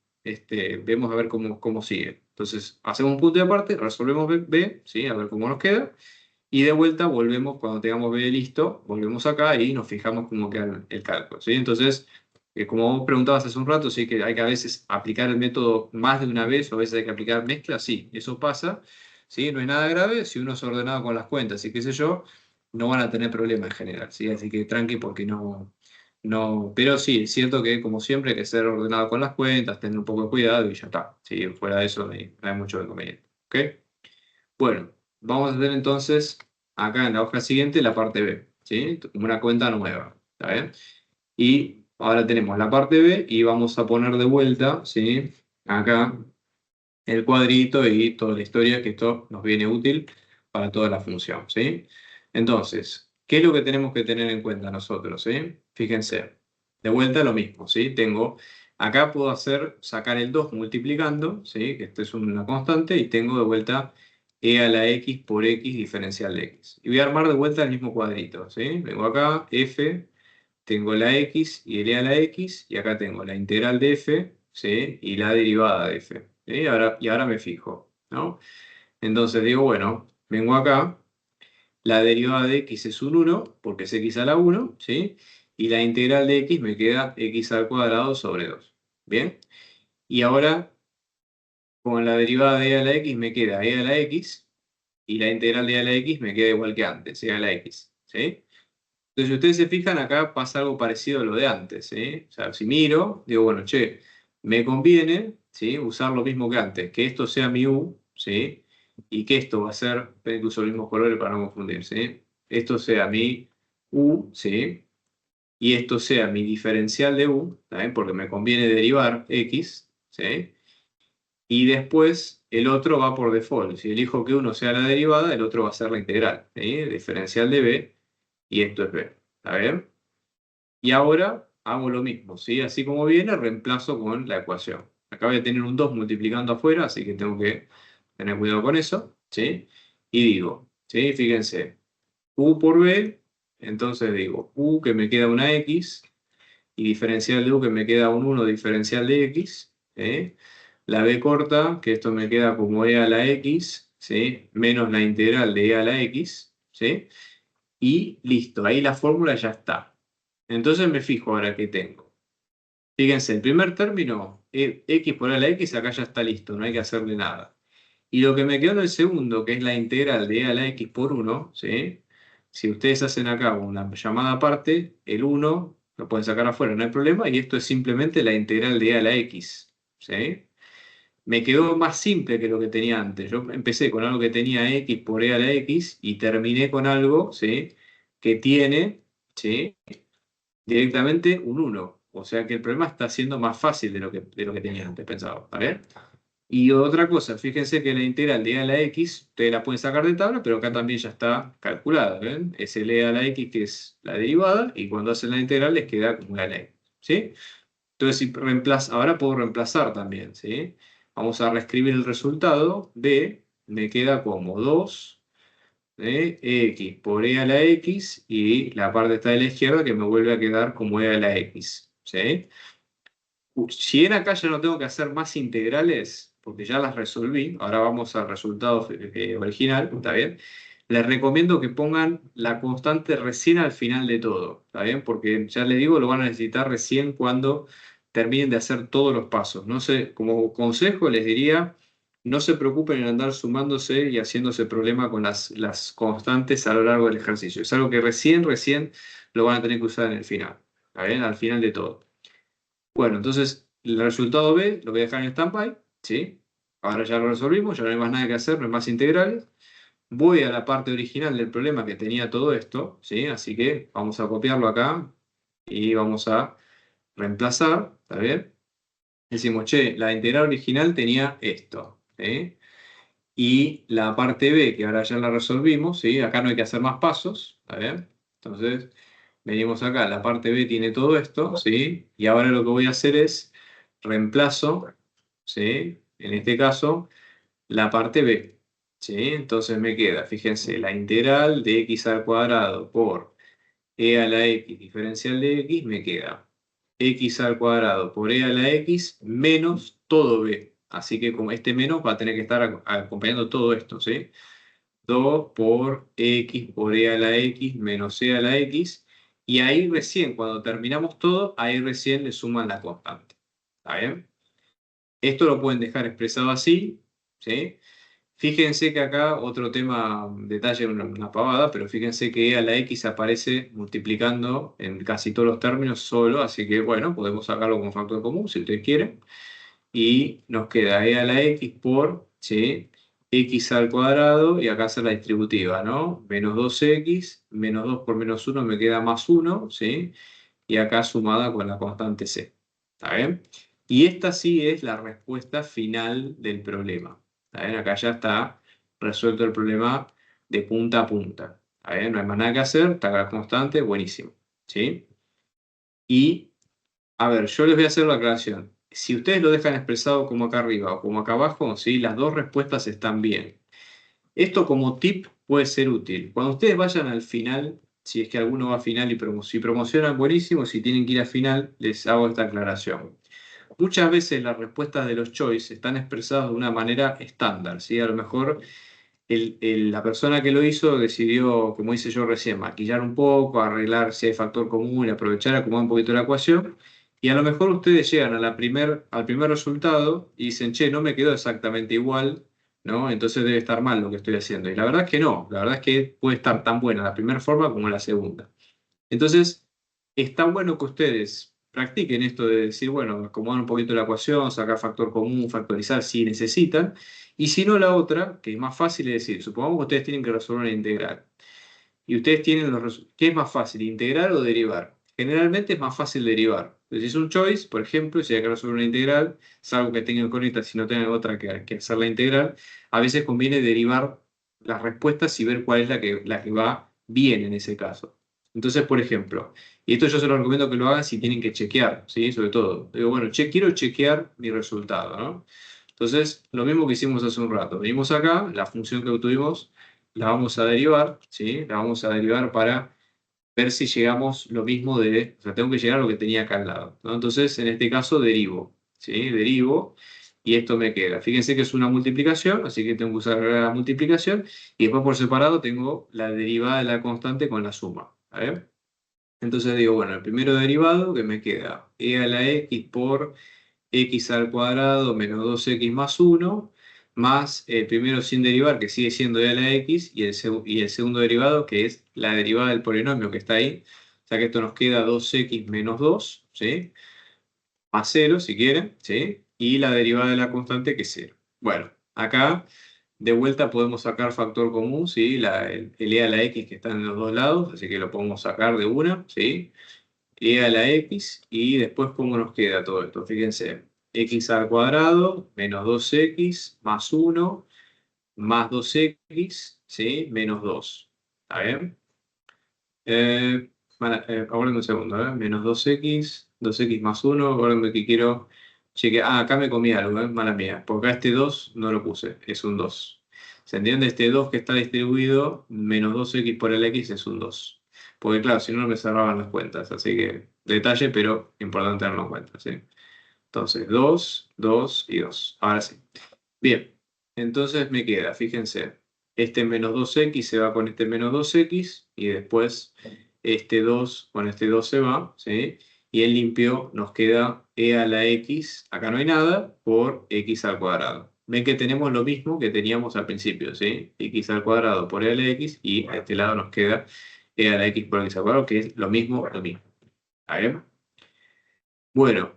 vemos a ver cómo sigue. Entonces hacemos un punto y aparte, resolvemos B, ¿sí? A ver cómo nos queda Y de vuelta volvemos, cuando tengamos B listo, volvemos acá y nos fijamos cómo queda el cálculo, ¿sí? Entonces, como vos preguntabas hace un rato, sí que hay que a veces aplicar el método más de una vez, o a veces hay que aplicar mezcla, sí, eso pasa, ¿sí? No es nada grave, si uno es ordenado con las cuentas y qué sé yo, no van a tener problema en general, ¿sí? Así que tranqui porque no, pero sí, es cierto que como siempre hay que ser ordenado con las cuentas, tener un poco de cuidado y ya está, ¿sí? Fuera de eso no hay mucho inconveniente, ¿ok? Bueno, vamos a hacer entonces acá en la hoja siguiente la parte B, ¿sí? Como una cuenta nueva, ¿está bien? Y ahora tenemos la parte B y vamos a poner de vuelta, ¿sí? Acá el cuadrito y toda la historia, que esto nos viene útil para toda la función, ¿sí? Entonces, ¿qué es lo que tenemos que tener en cuenta nosotros, ¿sí? Fíjense, de vuelta lo mismo, ¿sí? Acá puedo sacar el 2 multiplicando, ¿sí? Que esto es una constante, y tengo de vuelta e a la x por x diferencial de x. Y voy a armar de vuelta el mismo cuadrito, ¿sí? Vengo acá, f, tengo la x y el e a la x, y acá tengo la integral de f, ¿sí? Y la derivada de f. ¿Sí? Y ahora me fijo, ¿no? Entonces digo, bueno, vengo acá, la derivada de x es un 1, porque es x a la 1, ¿sí? Y la integral de x me queda x al cuadrado sobre 2. ¿Bien? Y ahora, con la derivada de e a la x me queda e a la x, y la integral de e a la x me queda igual que antes, e a la x, ¿sí? Entonces, si ustedes se fijan, acá pasa algo parecido a lo de antes, ¿sí? O sea, si miro, digo, bueno, che, me conviene, ¿sí? Usar lo mismo que antes, que esto sea mi u, ¿sí? Y que esto va a ser, esperen que uso los mismos colores para no confundir, ¿sí? Esto sea mi u, ¿sí? Y esto sea mi diferencial de u, ¿también? Porque me conviene derivar x, ¿sí? Y después el otro va por default. Si elijo que uno sea la derivada, el otro va a ser la integral, ¿sí? Diferencial de b, y esto es b, ¿está bien? Y ahora hago lo mismo, ¿sí? Así como viene, reemplazo con la ecuación. Acá voy a tener un 2 multiplicando afuera, así que tengo que tener cuidado con eso, ¿sí? Y digo, ¿sí? Fíjense, u por b, entonces digo, u que me queda una x, y diferencial de u que me queda un 1 diferencial de x, ¿sí? La b corta, que esto me queda como e a la x, ¿sí? Menos la integral de e a la x, ¿sí? Y listo, ahí la fórmula ya está. Entonces me fijo ahora que tengo. Fíjense, el primer término, x por a la x, acá ya está listo, no hay que hacerle nada. Y lo que me quedó en el segundo, que es la integral de e a la x por 1, ¿sí? Si ustedes hacen acá una llamada aparte, el 1 lo pueden sacar afuera, no hay problema, y esto es simplemente la integral de e a la x, ¿sí? Me quedó más simple que lo que tenía antes. Yo empecé con algo que tenía x por e a la x y terminé con algo, ¿sí? Que tiene, ¿sí? Directamente un 1. O sea que el problema está siendo más fácil de lo que tenía antes pensado. ¿Está bien? Y otra cosa, fíjense que la integral de e a la x, ustedes la pueden sacar de tabla, pero acá también ya está calculada. ¿Ven? Es el e a la x que es la derivada, y cuando hacen la integral les queda como e a la x. ¿Sí? Entonces, ahora puedo reemplazar también. ¿Sí? Vamos a reescribir el resultado de, me queda como 2 de x por e a la x, y la parte está de la izquierda que me vuelve a quedar como e a la x. ¿Sí? Si en acá ya no tengo que hacer más integrales, porque ya las resolví, ahora vamos al resultado original, ¿está bien? Les recomiendo que pongan la constante recién al final de todo, ¿está bien? Porque ya les digo, lo van a necesitar recién cuando terminen de hacer todos los pasos. No sé, como consejo les diría, no se preocupen en andar sumándose y haciéndose problema con las constantes a lo largo del ejercicio. Es algo que recién lo van a tener que usar en el final, ¿está bien? Al final de todo. Bueno, entonces el resultado B lo voy a dejar en stand-by, ¿sí? Ahora ya lo resolvimos, ya no hay más nada que hacer, no hay más integrales. Voy a la parte original del problema que tenía todo esto, ¿sí? Así que vamos a copiarlo acá y vamos a reemplazar, ¿está bien? Decimos, che, la integral original tenía esto, ¿sí? Y la parte B, que ahora ya la resolvimos, ¿sí? Acá no hay que hacer más pasos, ¿está bien? Entonces, venimos acá, la parte B tiene todo esto, ¿sí? Y ahora lo que voy a hacer es reemplazo, ¿sí? En este caso, la parte B, ¿sí? Entonces me queda, fíjense, la integral de x al cuadrado por e a la x diferencial de x me queda x al cuadrado por e a la x menos todo b. Así que como este menos va a tener que estar acompañando todo esto, ¿sí? 2 por x por e a la x menos e a la x. Y ahí recién, cuando terminamos todo, ahí recién le suman la constante. ¿Está bien? Esto lo pueden dejar expresado así, ¿sí? Fíjense que acá otro tema, detalle, una pavada, pero fíjense que e a la x aparece multiplicando en casi todos los términos solo, así que bueno, podemos sacarlo como factor común si ustedes quieren. Y nos queda e a la x por, ¿sí? X al cuadrado, y acá hacer la distributiva, ¿no? Menos 2x, menos 2 por menos 1 me queda más 1, ¿sí? Y acá sumada con la constante c. ¿Está bien? Y esta sí es la respuesta final del problema. ¿Está bien? Acá ya está resuelto el problema de punta a punta. ¿Está bien? No hay más nada que hacer, está la constante, buenísimo. ¿Sí? Y, a ver, yo les voy a hacer la aclaración. Si ustedes lo dejan expresado como acá arriba o como acá abajo, ¿sí? Las dos respuestas están bien. Esto como tip puede ser útil. Cuando ustedes vayan al final, si es que alguno va a final y si promocionan, buenísimo. Si tienen que ir al final, les hago esta aclaración. Muchas veces las respuestas de los choice están expresadas de una manera estándar, ¿sí? A lo mejor la persona que lo hizo decidió, como hice yo recién, maquillar un poco, arreglar si hay factor común y aprovechar, acomodar un poquito la ecuación. Y a lo mejor ustedes llegan a al primer resultado y dicen, che, no me quedó exactamente igual, ¿no? Entonces debe estar mal lo que estoy haciendo. Y la verdad es que no, la verdad es que puede estar tan buena la primera forma como la segunda. Entonces, está bueno que ustedes practiquen esto de decir, bueno, acomodar un poquito la ecuación, sacar factor común, factorizar si necesitan. Y si no, la otra, que es más fácil, es decir, supongamos que ustedes tienen que resolver una integral. Y ustedes tienen ¿qué es más fácil, integrar o derivar? Generalmente es más fácil derivar. Entonces, si es un choice, por ejemplo, si hay que resolver una integral, salvo que tengan incógnitas, si no tengan otra que hacer la integral, a veces conviene derivar las respuestas y ver cuál es la que va bien en ese caso. Entonces, por ejemplo, y esto yo se lo recomiendo que lo hagan si tienen que chequear, ¿sí? Sobre todo. Digo, bueno, quiero chequear mi resultado, ¿no? Entonces, lo mismo que hicimos hace un rato. Venimos acá, la función que obtuvimos la vamos a derivar, ¿sí? La vamos a derivar para ver si llegamos lo mismo o sea, tengo que llegar a lo que tenía acá al lado, ¿no? Entonces, en este caso, derivo, ¿sí? Derivo, y esto me queda. Fíjense que es una multiplicación, así que tengo que usar la multiplicación, y después por separado tengo la derivada de la constante con la suma, ¿vale? Entonces digo, bueno, el primero derivado que me queda, e a la x por x al cuadrado menos 2x más 1, más el primero sin derivar, que sigue siendo e a la x, y el segundo derivado, que es la derivada del polinomio que está ahí. O sea que esto nos queda 2x menos 2, ¿sí? Más 0 si quieren, ¿sí? Y la derivada de la constante que es 0. Bueno, acá de vuelta podemos sacar factor común, ¿sí? El e a la x que está en los dos lados, así que lo podemos sacar de una, ¿sí? E a la x, y después cómo nos queda todo esto. Fíjense, x al cuadrado menos 2x más 1 más 2x, ¿sí? Menos 2. ¿Está bien? Aguarden un segundo, menos 2x más 1, aguarden que quiero chequear. Ah, acá me comí algo, mala mía, porque acá este 2 no lo puse, es un 2. ¿Se entiende? Este 2 que está distribuido, menos 2x por el x es un 2. Porque claro, si no, no me cerraban las cuentas, así que detalle, pero importante tenerlo en cuenta, ¿sí? Entonces, 2, 2 y 2. Ahora sí. Bien, entonces me queda, fíjense, este menos 2x se va con este menos 2x, y después este 2 con este 2 se va, ¿sí? Y el limpio nos queda e a la x, acá no hay nada, por x al cuadrado. Ven que tenemos lo mismo que teníamos al principio, ¿sí? X al cuadrado por e a la x, y a este lado nos queda e a la x por x al cuadrado, que es lo mismo, lo mismo. ¿Está bien? Bueno,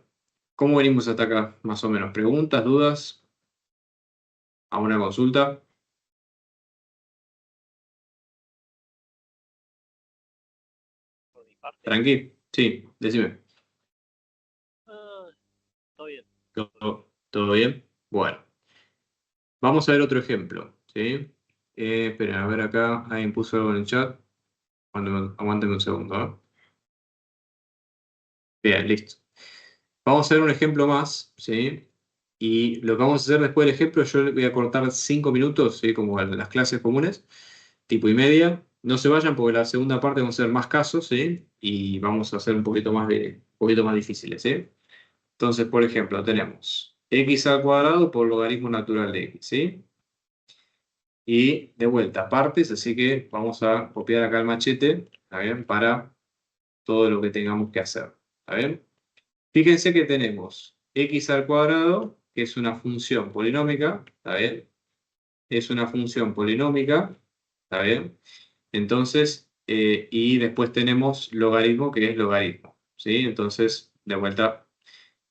¿cómo venimos hasta acá? Más o menos. ¿Preguntas, dudas? ¿A una consulta? Por mi parte. Tranqui, sí, decime. Todo bien. ¿Todo bien? Bueno, vamos a ver otro ejemplo, ¿sí? Esperen, a ver acá, alguien puso algo en el chat. Aguánteme un segundo, ¿eh? Bien, listo. Vamos a ver un ejemplo más, ¿sí? Y lo que vamos a hacer después del ejemplo, yo le voy a cortar 5 minutos, ¿sí? Como en las clases comunes, tipo y media. No se vayan porque la segunda parte vamos a hacer más casos, ¿sí? Y vamos a hacer un poquito más difíciles, ¿sí? Entonces, por ejemplo, tenemos x al cuadrado por logaritmo natural de x, ¿sí? Y de vuelta, partes, así que vamos a copiar acá el machete, ¿está bien? Para todo lo que tengamos que hacer, ¿está bien? Fíjense que tenemos x al cuadrado, que es una función polinómica, ¿está bien? Es una función polinómica, ¿está bien? Entonces, y después tenemos logaritmo, que es logaritmo, ¿sí? Entonces, de vuelta,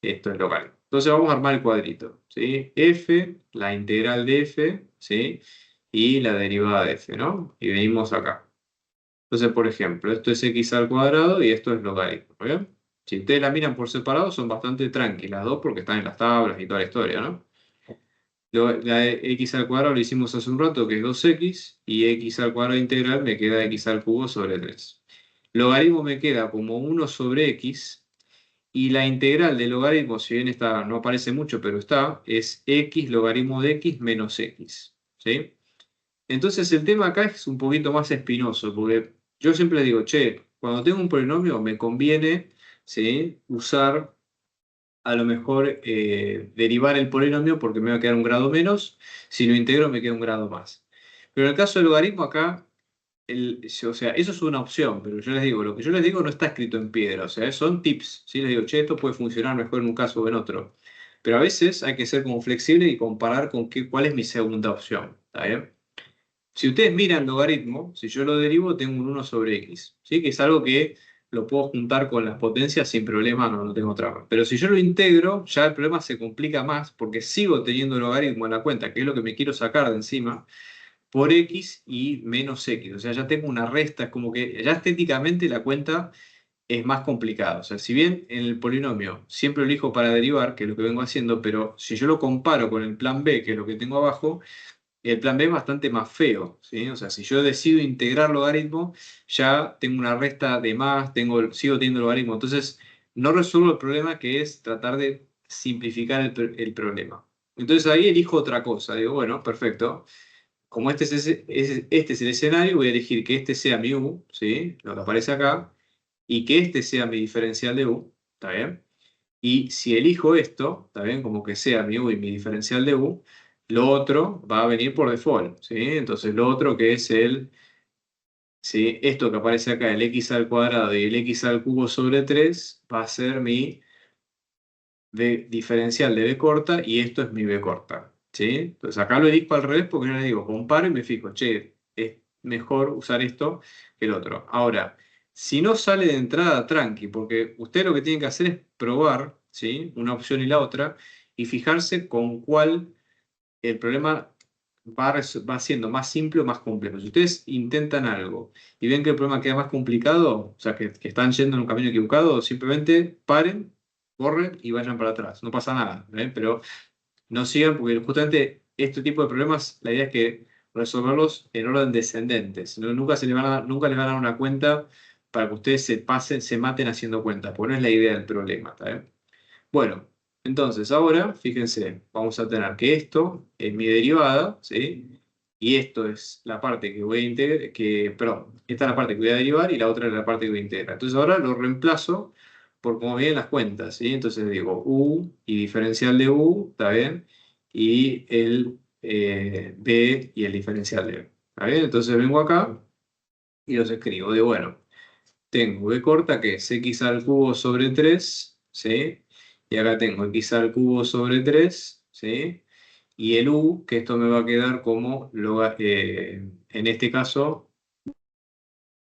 esto es logaritmo. Entonces vamos a armar el cuadrito, ¿sí? F, la integral de f, ¿sí? Y la derivada de f, ¿no? Y venimos acá. Entonces, por ejemplo, esto es x al cuadrado y esto es logaritmo, ¿bien? Si ustedes la miran por separado, son bastante tranquilas, las dos, porque están en las tablas y toda la historia, ¿no? La de x al cuadrado lo hicimos hace un rato, que es 2x, y x al cuadrado integral me queda x al cubo sobre 3. Logaritmo me queda como 1 sobre x, y la integral del logaritmo, si bien está, no aparece mucho, pero está, es x logaritmo de x menos x, ¿sí? Entonces el tema acá es un poquito más espinoso, porque yo siempre digo, che, cuando tengo un polinomio me conviene, ¿sí? Usar a lo mejor derivar el polinomio porque me va a quedar un grado menos, si lo integro me queda un grado más. Pero en el caso del logaritmo acá, o sea, eso es una opción, pero yo les digo, lo que yo les digo no está escrito en piedra, o sea, son tips, ¿sí? Les digo, che, esto puede funcionar mejor en un caso o en otro. Pero a veces hay que ser como flexible y comparar con cuál es mi segunda opción, ¿está bien? Si ustedes miran logaritmo, si yo lo derivo, tengo un 1 sobre x, ¿sí? Que es algo que lo puedo juntar con las potencias sin problema, no tengo trama. Pero si yo lo integro, ya el problema se complica más porque sigo teniendo logaritmo en la cuenta, que es lo que me quiero sacar de encima, por x y menos x. O sea, ya tengo una resta, es como que ya estéticamente la cuenta es más complicada. O sea, si bien en el polinomio siempre lo elijo para derivar, que es lo que vengo haciendo, pero si yo lo comparo con el plan B, que es lo que tengo abajo, el plan B es bastante más feo, ¿sí? O sea, si yo decido integrar logaritmo, ya tengo una resta de más, sigo teniendo logaritmo. Entonces, no resuelvo el problema que es tratar de simplificar el problema. Entonces ahí elijo otra cosa. Digo, bueno, perfecto. Como este es el escenario, voy a elegir que este sea mi U, ¿sí? Lo que aparece acá, y que este sea mi diferencial de U, ¿está bien? Y si elijo esto, ¿está bien? Como que sea mi U y mi diferencial de U, lo otro va a venir por default, ¿sí? Entonces lo otro que es ¿sí? Esto que aparece acá, el x al cuadrado y el x al cubo sobre 3, va a ser mi diferencial de b corta y esto es mi b corta, ¿sí? Entonces acá lo elijo al revés porque yo le digo, comparo y me fijo, che, es mejor usar esto que el otro. Ahora, si no sale de entrada, tranqui, porque usted lo que tiene que hacer es probar, ¿sí? Una opción y la otra y fijarse con cuál el problema va siendo más simple o más complejo. Si ustedes intentan algo y ven que el problema queda más complicado, o sea, que están yendo en un camino equivocado, simplemente paren, corren y vayan para atrás. No pasa nada, ¿eh? Pero no sigan porque justamente este tipo de problemas, la idea es que resolverlos en orden descendente. Si no, nunca les van a dar una cuenta para que ustedes se maten haciendo cuentas, porque no es la idea del problema, ¿está bien? Bueno, entonces ahora, fíjense, vamos a tener que esto es mi derivada, ¿sí? Y esto es la parte que voy a integrar, perdón, esta es la parte que voy a derivar y la otra es la parte que voy a integrar. Entonces ahora lo reemplazo por cómo vienen las cuentas, ¿sí? Entonces digo U y diferencial de U, ¿está bien? Y el B y el diferencial de B, ¿está bien? Entonces vengo acá y los escribo. Digo, bueno, tengo b corta que es x al cubo sobre 3, ¿sí? Y acá tengo x al cubo sobre 3, ¿sí? Y el u, que esto me va a quedar como, en este caso,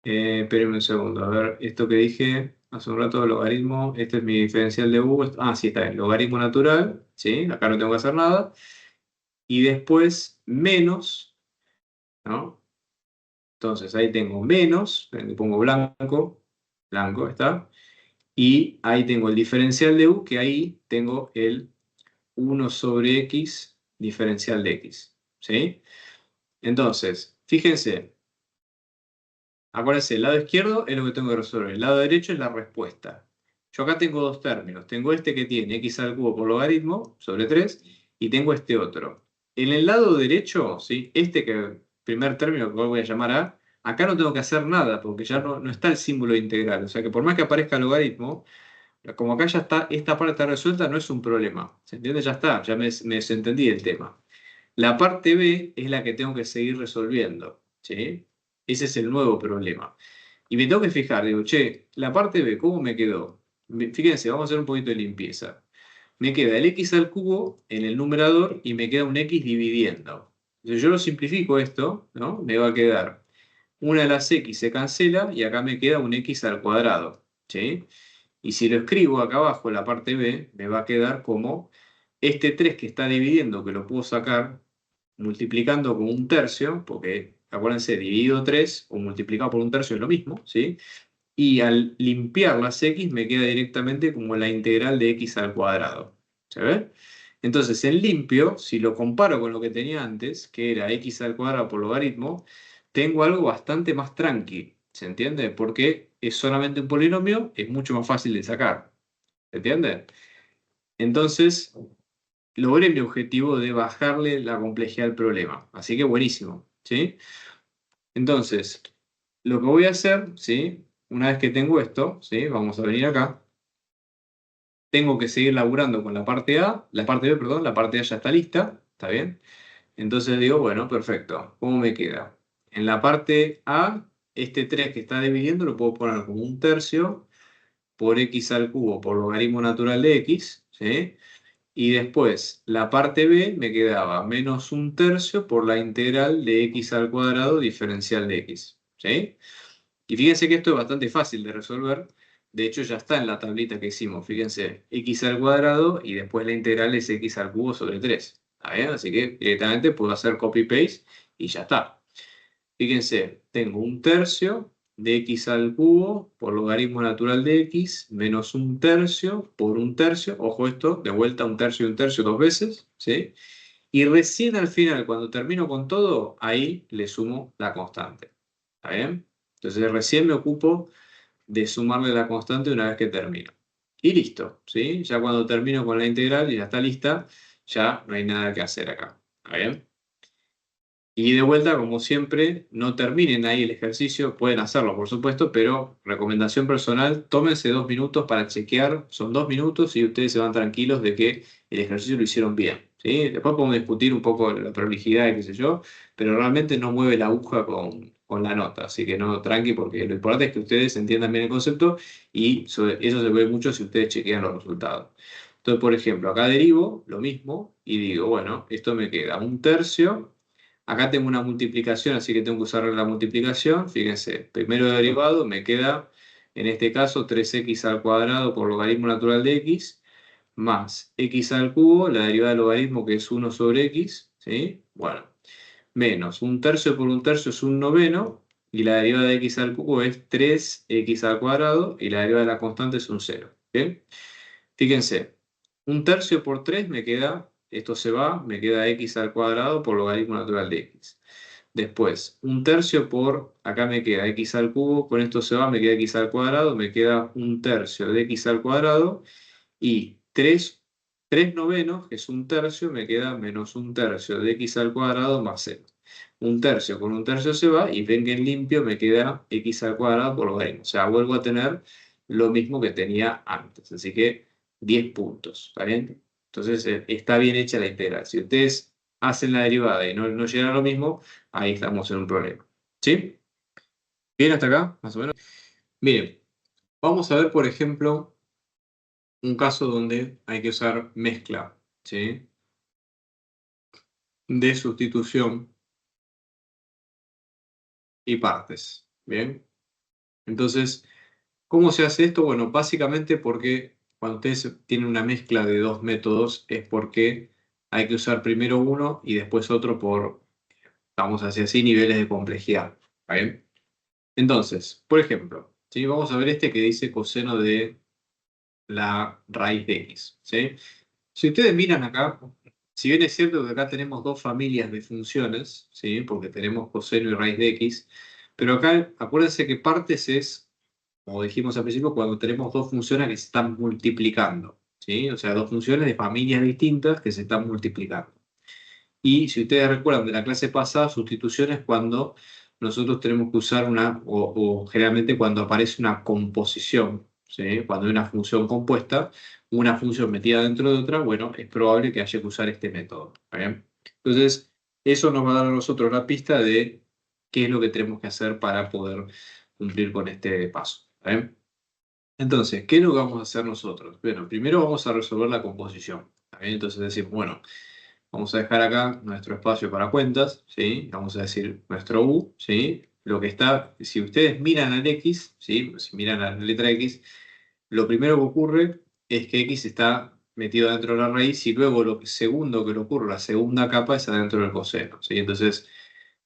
espérenme un segundo, a ver, esto que dije hace un rato, logaritmo, este es mi diferencial de u, sí, está bien, logaritmo natural, ¿sí? Acá no tengo que hacer nada. Y después menos, ¿no? Entonces ahí tengo menos, le pongo blanco, blanco está. Y ahí tengo el diferencial de u, que ahí tengo el 1 sobre x diferencial de x, ¿sí? Entonces, fíjense, acuérdense, el lado izquierdo es lo que tengo que resolver, el lado derecho es la respuesta. Yo acá tengo dos términos, tengo este que tiene x al cubo por logaritmo sobre 3 y tengo este otro. En el lado derecho, ¿sí? Este primer término que voy a llamar a, acá no tengo que hacer nada porque ya no está el símbolo integral, o sea que por más que aparezca logaritmo, como acá ya está, esta parte está resuelta, no es un problema. ¿Se entiende? Ya está, ya me desentendí del tema. La parte B es la que tengo que seguir resolviendo, ¿sí? Ese es el nuevo problema. Y me tengo que fijar, digo, che, la parte B, ¿cómo me quedó? Fíjense, vamos a hacer un poquito de limpieza. Me queda el x al cubo en el numerador y me queda un x dividiendo. Entonces yo lo simplifico esto, ¿no? Me va a quedar una de las x se cancela y acá me queda un x al cuadrado, ¿sí? Y si lo escribo acá abajo, en la parte B, me va a quedar como este 3 que está dividiendo, que lo puedo sacar multiplicando con un tercio, porque acuérdense, dividido 3 o multiplicado por un tercio es lo mismo, ¿sí? Y al limpiar las x me queda directamente como la integral de x al cuadrado. ¿Se ve? Entonces, en limpio, si lo comparo con lo que tenía antes, que era x al cuadrado por logaritmo, tengo algo bastante más tranqui. ¿Se entiende? Porque es solamente un polinomio, es mucho más fácil de sacar. ¿Se entiende? Entonces, logré mi objetivo de bajarle la complejidad del problema. Así que buenísimo, ¿sí? Entonces, lo que voy a hacer, ¿sí? Una vez que tengo esto, ¿sí? Vamos a venir acá. Tengo que seguir laburando con la parte A, la parte B, perdón, la parte A ya está lista, ¿está bien? Entonces digo, bueno, perfecto, ¿cómo me queda? En la parte A, este 3 que está dividiendo lo puedo poner como un tercio por x al cubo por logaritmo natural de x, ¿sí? Y después, la parte B me quedaba menos un tercio por la integral de x al cuadrado diferencial de x, ¿sí? Y fíjense que esto es bastante fácil de resolver. De hecho, ya está en la tablita que hicimos. Fíjense, x al cuadrado y después la integral es x al cubo sobre 3. ¿Está bien? Así que directamente puedo hacer copy-paste y ya está. Fíjense, tengo un tercio de x al cubo por logaritmo natural de x menos un tercio por un tercio. Ojo esto, de vuelta un tercio y un tercio dos veces. ¿Sí? Y recién al final, cuando termino con todo, ahí le sumo la constante. ¿Está bien? Entonces recién me ocupo de sumarle la constante una vez que termino. Y listo, ¿sí? Ya cuando termino con la integral y ya está lista, ya no hay nada que hacer acá. ¿Está bien? Y de vuelta, como siempre, no terminen ahí el ejercicio, pueden hacerlo por supuesto, pero recomendación personal, tómense 2 minutos para chequear, son 2 minutos y ustedes se van tranquilos de que el ejercicio lo hicieron bien, ¿sí? Después podemos discutir un poco la prolijidad y qué sé yo, pero realmente no mueve la aguja con la nota, así que no, tranqui, porque lo importante es que ustedes entiendan bien el concepto y eso se ve mucho si ustedes chequean los resultados. Entonces, por ejemplo, acá derivo lo mismo y digo, bueno, esto me queda un tercio. Acá tengo una multiplicación, así que tengo que usar la multiplicación. Fíjense, primero derivado me queda, en este caso, 3x al cuadrado por logaritmo natural de x, más x al cubo, la derivada del logaritmo que es 1 sobre x, ¿sí? Bueno, menos un tercio por un tercio es un noveno, y la derivada de x al cubo es 3x al cuadrado, y la derivada de la constante es un 0. ¿Bien? Fíjense, un tercio por 3 me queda, esto se va, me queda x al cuadrado por logaritmo natural de x. Después, un tercio por, acá me queda x al cubo, con esto se va, me queda x al cuadrado, me queda un tercio de x al cuadrado, y 3 novenos, que es un tercio, me queda menos un tercio de x al cuadrado más 0. Un tercio con un tercio se va, y ven que en limpio me queda x al cuadrado por logaritmo. O sea, vuelvo a tener lo mismo que tenía antes. Así que 10 puntos, ¿está bien? Entonces está bien hecha la integral. Si ustedes hacen la derivada y no llegan a lo mismo, ahí estamos en un problema. ¿Sí? ¿Bien hasta acá? Más o menos. Miren, vamos a ver, por ejemplo, un caso donde hay que usar mezcla, ¿sí? De sustitución y partes. ¿Bien? Entonces, ¿cómo se hace esto? Bueno, básicamente porque cuando ustedes tienen una mezcla de dos métodos es porque hay que usar primero uno y después otro por, vamos a decir así, niveles de complejidad. ¿Está bien? Entonces, por ejemplo, ¿sí? Vamos a ver este que dice coseno de la raíz de x. ¿Sí? Si ustedes miran acá, si bien es cierto que acá tenemos dos familias de funciones, ¿sí? Porque tenemos coseno y raíz de x, pero acá acuérdense que partes es, como dijimos al principio, cuando tenemos dos funciones que se están multiplicando, ¿sí? O sea, dos funciones de familias distintas que se están multiplicando. Y si ustedes recuerdan de la clase pasada, sustitución es cuando nosotros tenemos que usar o generalmente cuando aparece una composición, ¿sí? Cuando hay una función compuesta, una función metida dentro de otra, bueno, es probable que haya que usar este método. ¿Está bien? Entonces, eso nos va a dar a nosotros la pista de qué es lo que tenemos que hacer para poder cumplir con este paso. ¿Está? Entonces, ¿qué es lo que vamos a hacer nosotros? Bueno, primero vamos a resolver la composición. ¿Está bien? Entonces decimos, bueno, vamos a dejar acá nuestro espacio para cuentas, ¿sí? Vamos a decir nuestro U, ¿sí? Lo que está, si ustedes miran al X, ¿sí? Si miran a la letra X, lo primero que ocurre es que X está metido dentro de la raíz y luego lo segundo que le ocurre, la segunda capa, es adentro del coseno, ¿sí? Entonces,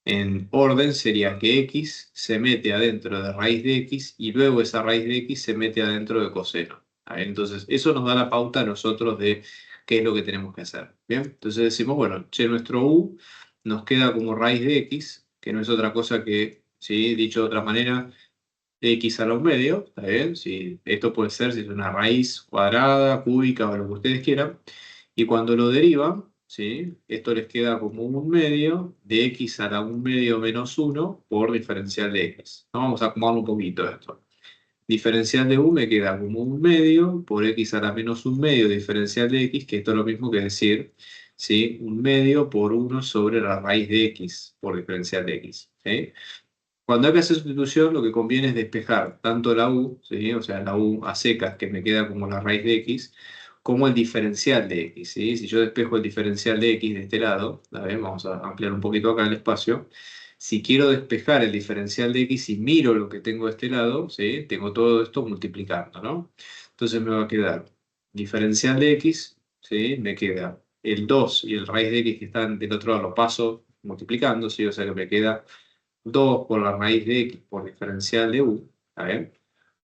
en orden sería que X se mete adentro de raíz de X y luego esa raíz de X se mete adentro de coseno. ¿Está bien? Entonces, eso nos da la pauta a nosotros de qué es lo que tenemos que hacer. ¿Bien? Entonces decimos, bueno, che, nuestro U nos queda como raíz de X, que no es otra cosa que, ¿sí? Dicho de otra manera, X a los medios, ¿está bien? Sí, esto puede ser si es una raíz cuadrada, cúbica o lo que ustedes quieran. Y cuando lo derivan, ¿sí? Esto les queda como un medio de X a la 1 medio menos 1 por diferencial de X. ¿No? Vamos a acomodarlo un poquito esto. Diferencial de U me queda como 1 medio por X a la menos 1 medio diferencial de X, que esto es lo mismo que decir, ¿sí? 1 medio por 1 sobre la raíz de X por diferencial de X. ¿Sí? Cuando hay que hacer sustitución, lo que conviene es despejar tanto la U, ¿sí? O sea, la U a secas, que me queda como la raíz de X, como el diferencial de X, ¿sí? Si yo despejo el diferencial de X de este lado, ¿la ven? Vamos a ampliar un poquito acá el espacio. Si quiero despejar el diferencial de X y miro lo que tengo de este lado, ¿sí? Tengo todo esto multiplicando, ¿no? Entonces me va a quedar diferencial de X, ¿sí? Me queda el 2 y el raíz de X que están del otro lado, lo paso multiplicando, ¿sí? O sea que me queda 2 por la raíz de X por diferencial de U. ¿Está bien?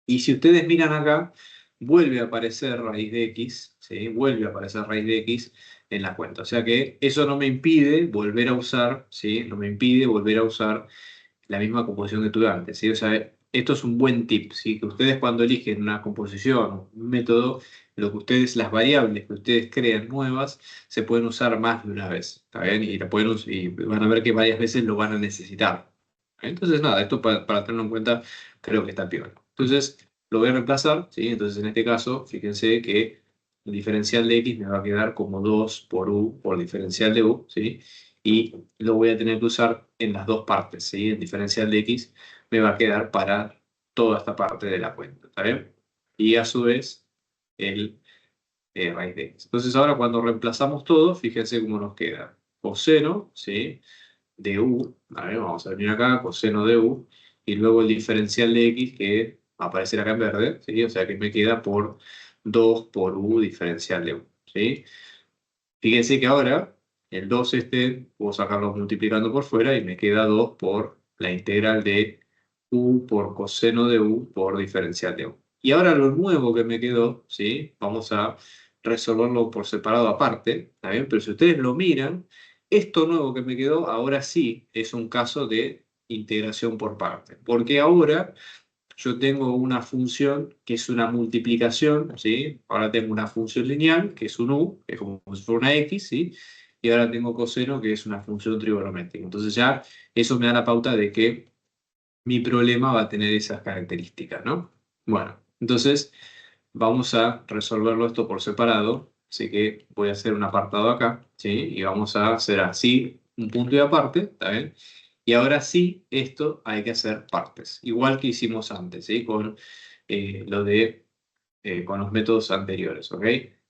Y si ustedes miran acá, vuelve a aparecer raíz de X, ¿sí? Vuelve a aparecer raíz de X en la cuenta. O sea que eso no me impide volver a usar, ¿sí? No me impide volver a usar la misma composición que tuve antes, ¿sí? O sea, esto es un buen tip, ¿sí? Que ustedes cuando eligen una composición, un método, lo que ustedes, las variables que ustedes crean nuevas, se pueden usar más de una vez, ¿está bien? Y, y van a ver que varias veces lo van a necesitar. Entonces, nada, esto para tenerlo en cuenta, creo que está peor. Entonces, lo voy a reemplazar, ¿sí? Entonces, en este caso, fíjense que el diferencial de X me va a quedar como 2 por U por diferencial de U, ¿sí? Y lo voy a tener que usar en las dos partes, ¿sí? El diferencial de X me va a quedar para toda esta parte de la cuenta, ¿está bien? Y a su vez, el raíz de X. Entonces, ahora cuando reemplazamos todo, fíjense cómo nos queda. Coseno, ¿sí? De U, a ver, vamos a venir acá, coseno de U, y luego el diferencial de X que va a aparecer acá en verde, ¿sí? O sea que me queda por 2 por U diferencial de U, ¿sí? Fíjense que ahora el 2 este, puedo sacarlo multiplicando por fuera y me queda 2 por la integral de U por coseno de U por diferencial de U. Y ahora lo nuevo que me quedó, ¿sí? Vamos a resolverlo por separado aparte, ¿está bien? Pero si ustedes lo miran, esto nuevo que me quedó ahora sí es un caso de integración por parte. Porque ahora yo tengo una función que es una multiplicación, ¿sí? Ahora tengo una función lineal, que es un u, que es como si fuera una x, ¿sí? Y ahora tengo coseno, que es una función trigonométrica. Entonces ya eso me da la pauta de que mi problema va a tener esas características, ¿no? Bueno, entonces vamos a resolverlo esto por separado, así que voy a hacer un apartado acá, ¿sí? Y vamos a hacer así un punto y aparte, ¿está bien? Y ahora sí, esto hay que hacer partes, igual que hicimos antes, ¿sí? Con lo de, con los métodos anteriores, ¿ok?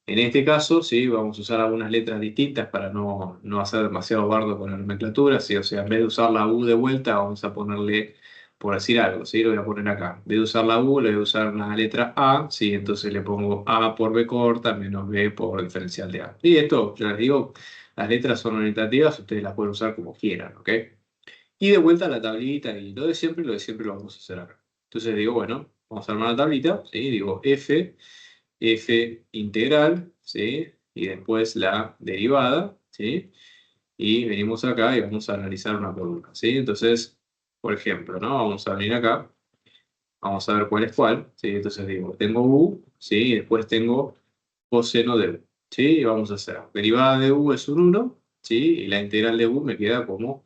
En este caso, sí, vamos a usar algunas letras distintas para no hacer demasiado bardo con la nomenclatura, ¿sí? O sea, en vez de usar la U de vuelta, vamos a ponerle, por decir algo, ¿sí? Lo voy a poner acá. En vez de usar la U, le voy a usar una letra A, ¿sí? Entonces le pongo A por B corta menos B por diferencial de A. Y esto, ya les digo, las letras son orientativas, ustedes las pueden usar como quieran, ¿ok? Y de vuelta a la tablita y lo de siempre lo vamos a hacer acá. Entonces digo, bueno, vamos a armar la tablita, ¿sí? Digo F integral, ¿sí? Y después la derivada, ¿sí? Y venimos acá y vamos a analizar una por una, ¿sí? Entonces, por ejemplo, ¿no? Vamos a venir acá, vamos a ver cuál es cuál, ¿sí? Entonces digo, tengo U, ¿sí? Y después tengo coseno de U, ¿sí? Y vamos a hacer, derivada de U es un 1, ¿sí? Y la integral de U me queda como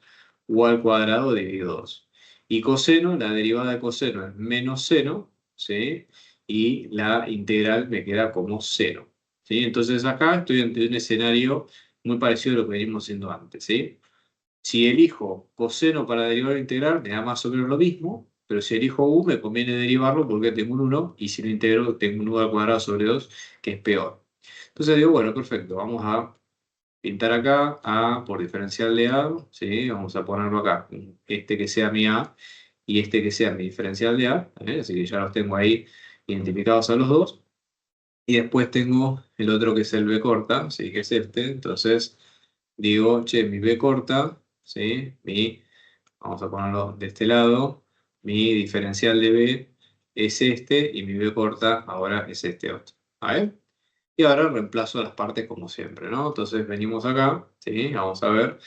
U al cuadrado dividido 2. Y coseno, la derivada de coseno es menos seno, ¿sí? Y la integral me queda como 0, ¿sí? Entonces acá estoy ante un escenario muy parecido a lo que venimos haciendo antes, ¿sí? Si elijo coseno para derivar o integrar, me da más o menos lo mismo, pero si elijo u, me conviene derivarlo porque tengo un 1, y si lo integro, tengo un u al cuadrado sobre 2, que es peor. Entonces digo, bueno, perfecto, vamos a pintar acá a por diferencial de a, ¿sí? Vamos a ponerlo acá, este que sea mi a y este que sea mi diferencial de a, ¿eh? Así que ya los tengo ahí identificados a los dos. Y después tengo el otro que es el b corta, ¿sí? Que es este. Entonces digo, che, mi b corta, ¿sí? Vamos a ponerlo de este lado, mi diferencial de b es este y mi b corta ahora es este otro. ¿A ver? Y ahora reemplazo las partes como siempre, ¿no? Entonces venimos acá, ¿sí? Vamos a ver.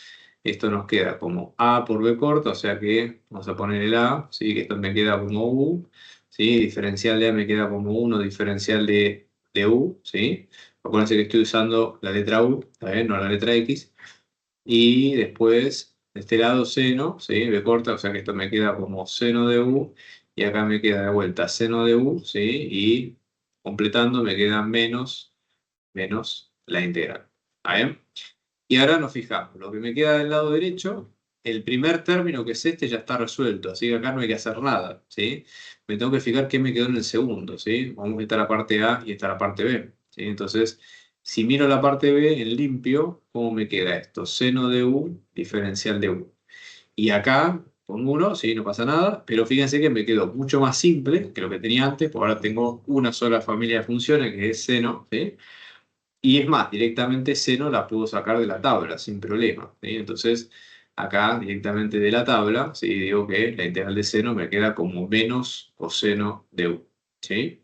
Esto nos queda como A por B corta, o sea que vamos a poner el A, ¿sí? Que esto me queda como U, ¿sí? Diferencial de A me queda como 1, diferencial de U, ¿sí? Acuérdense que estoy usando la letra U, ¿está bien? No la letra X. Y después, de este lado seno, ¿sí? B corta, o sea que esto me queda como seno de U, y acá me queda de vuelta seno de U, ¿sí? Y completando me queda menos la integral. ¿Está bien? Y ahora nos fijamos, lo que me queda del lado derecho, el primer término que es este ya está resuelto, así que acá no hay que hacer nada, ¿sí? Me tengo que fijar qué me quedó en el segundo, ¿sí? Vamos a esta la parte A y esta la parte B, ¿sí? Entonces, si miro la parte B en limpio, ¿cómo me queda esto? Seno de U, diferencial de U. Y acá pongo 1, sí, no pasa nada, pero fíjense que me quedó mucho más simple que lo que tenía antes, porque ahora tengo una sola familia de funciones que es seno, ¿sí? Y es más, directamente seno la puedo sacar de la tabla sin problema, ¿sí? Entonces, acá directamente de la tabla, ¿sí? Digo que la integral de seno me queda como menos coseno de u, ¿sí?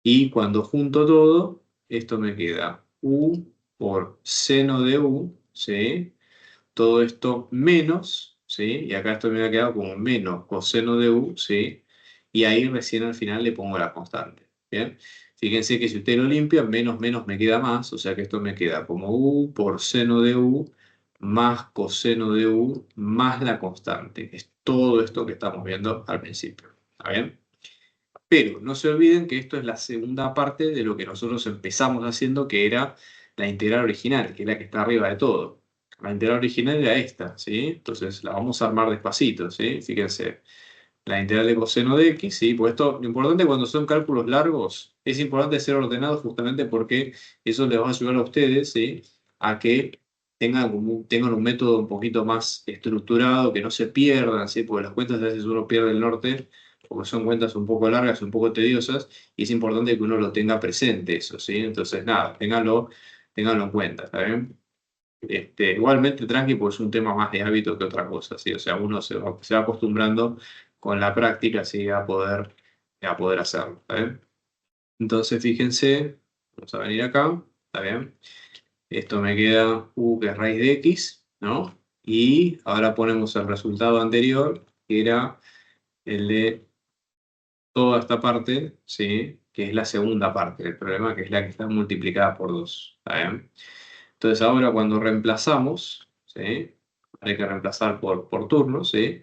Y cuando junto todo, esto me queda u por seno de u, ¿sí? Todo esto menos, ¿sí? Y acá esto me ha quedado como menos coseno de u, ¿sí? Y ahí recién al final le pongo la constante, ¿bien? Fíjense que si usted lo limpia, menos me queda más, o sea que esto me queda como u por seno de u más coseno de u más la constante, que es todo esto que estamos viendo al principio, ¿está bien? Pero no se olviden que esto es la segunda parte de lo que nosotros empezamos haciendo, que era la integral original, que es la que está arriba de todo. La integral original era esta, ¿sí? Entonces la vamos a armar despacito, ¿sí? Fíjense, la integral de coseno de x, ¿sí? Pues esto, lo importante cuando son cálculos largos, es importante ser ordenados justamente porque eso les va a ayudar a ustedes, ¿sí? A que tengan un método un poquito más estructurado, que no se pierdan, ¿sí? Porque las cuentas a veces uno pierde el norte, porque son cuentas un poco largas, un poco tediosas, y es importante que uno lo tenga presente eso, ¿sí? Entonces, nada, ténganlo en cuenta, ¿está bien? Igualmente tranqui, pues es un tema más de hábito que otra cosa, ¿sí? O sea, uno se va acostumbrando con la práctica, ¿sí? A poder hacerlo, ¿está bien? Entonces, fíjense, vamos a venir acá, ¿está bien? Esto me queda u, que es raíz de x, ¿no? Y ahora ponemos el resultado anterior, que era el de toda esta parte, ¿sí? Que es la segunda parte del problema, que es la que está multiplicada por 2, ¿está bien? Entonces ahora cuando reemplazamos, ¿sí? Hay que reemplazar por turno, ¿sí?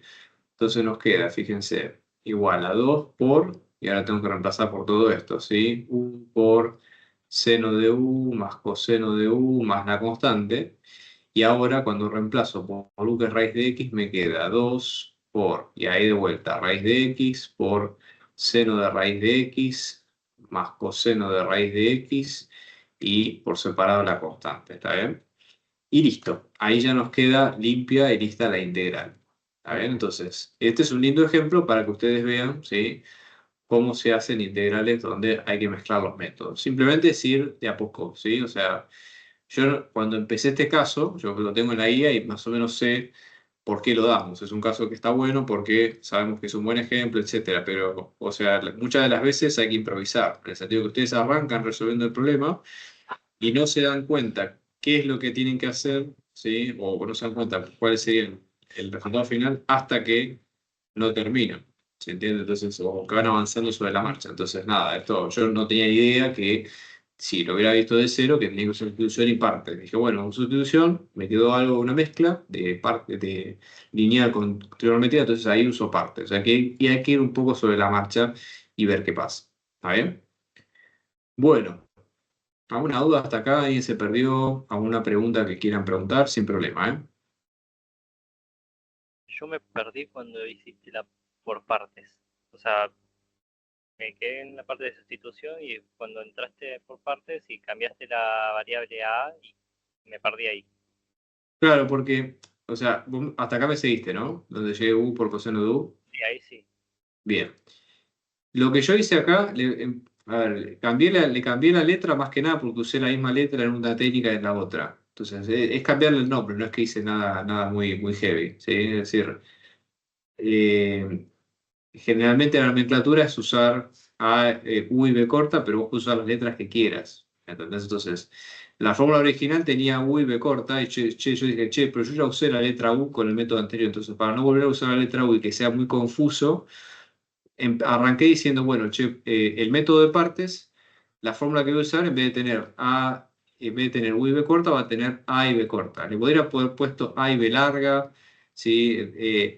Entonces nos queda, fíjense, igual a 2 por, y ahora tengo que reemplazar por todo esto, ¿sí? U por seno de u más coseno de u más la constante. Y ahora cuando reemplazo por u, que es raíz de x, me queda 2 por, y ahí de vuelta, raíz de x por seno de raíz de x más coseno de raíz de x y por separado la constante, ¿está bien? Y listo, ahí ya nos queda limpia y lista la integral. ¿Está bien? Entonces, este es un lindo ejemplo para que ustedes vean, ¿sí? Cómo se hacen integrales donde hay que mezclar los métodos. Simplemente es ir de a poco, ¿sí? O sea, yo cuando empecé este caso, yo lo tengo en la guía y más o menos sé por qué lo damos. Es un caso que está bueno porque sabemos que es un buen ejemplo, etcétera. Pero, o sea, muchas de las veces hay que improvisar, en el sentido que ustedes arrancan resolviendo el problema y no se dan cuenta qué es lo que tienen que hacer, ¿sí? O no se dan cuenta cuál sería el resultado final hasta que no termina. ¿Se entiende? Entonces, o que van avanzando sobre la marcha. Entonces, nada, esto yo no tenía idea que si lo hubiera visto de cero, que tenía que usar sustitución y parte. Dije, bueno, sustitución, me quedó algo, una mezcla de parte de lineal con trigonometría, entonces ahí uso parte. O sea que y hay que ir un poco sobre la marcha y ver qué pasa. ¿Está bien? Bueno. ¿Alguna duda hasta acá? ¿Alguien se perdió? ¿Alguna pregunta que quieran preguntar? Sin problema, ¿eh? Yo me perdí cuando hiciste la por partes. O sea, me quedé en la parte de sustitución y cuando entraste por partes y cambiaste la variable a y me perdí ahí. Claro, porque, o sea, vos hasta acá me seguiste, ¿no? Donde llegué U por coseno de U. Y ahí sí. Bien. Lo que yo hice acá, a ver, le cambié la letra más que nada porque usé la misma letra en una técnica y en la otra. Entonces, es cambiarle el nombre, no es que hice nada muy, muy heavy, ¿sí? Es decir, eh, generalmente la nomenclatura es usar U y B corta, pero vos puedes usar las letras que quieras. ¿Entendés? Entonces, la fórmula original tenía U y B corta, y yo dije, pero yo ya usé la letra U con el método anterior, entonces para no volver a usar la letra U y que sea muy confuso, arranqué diciendo, bueno, el método de partes, la fórmula que voy a usar, en vez de tener U y B corta, va a tener A y B corta. Le podría poder puesto A y B larga, ¿sí?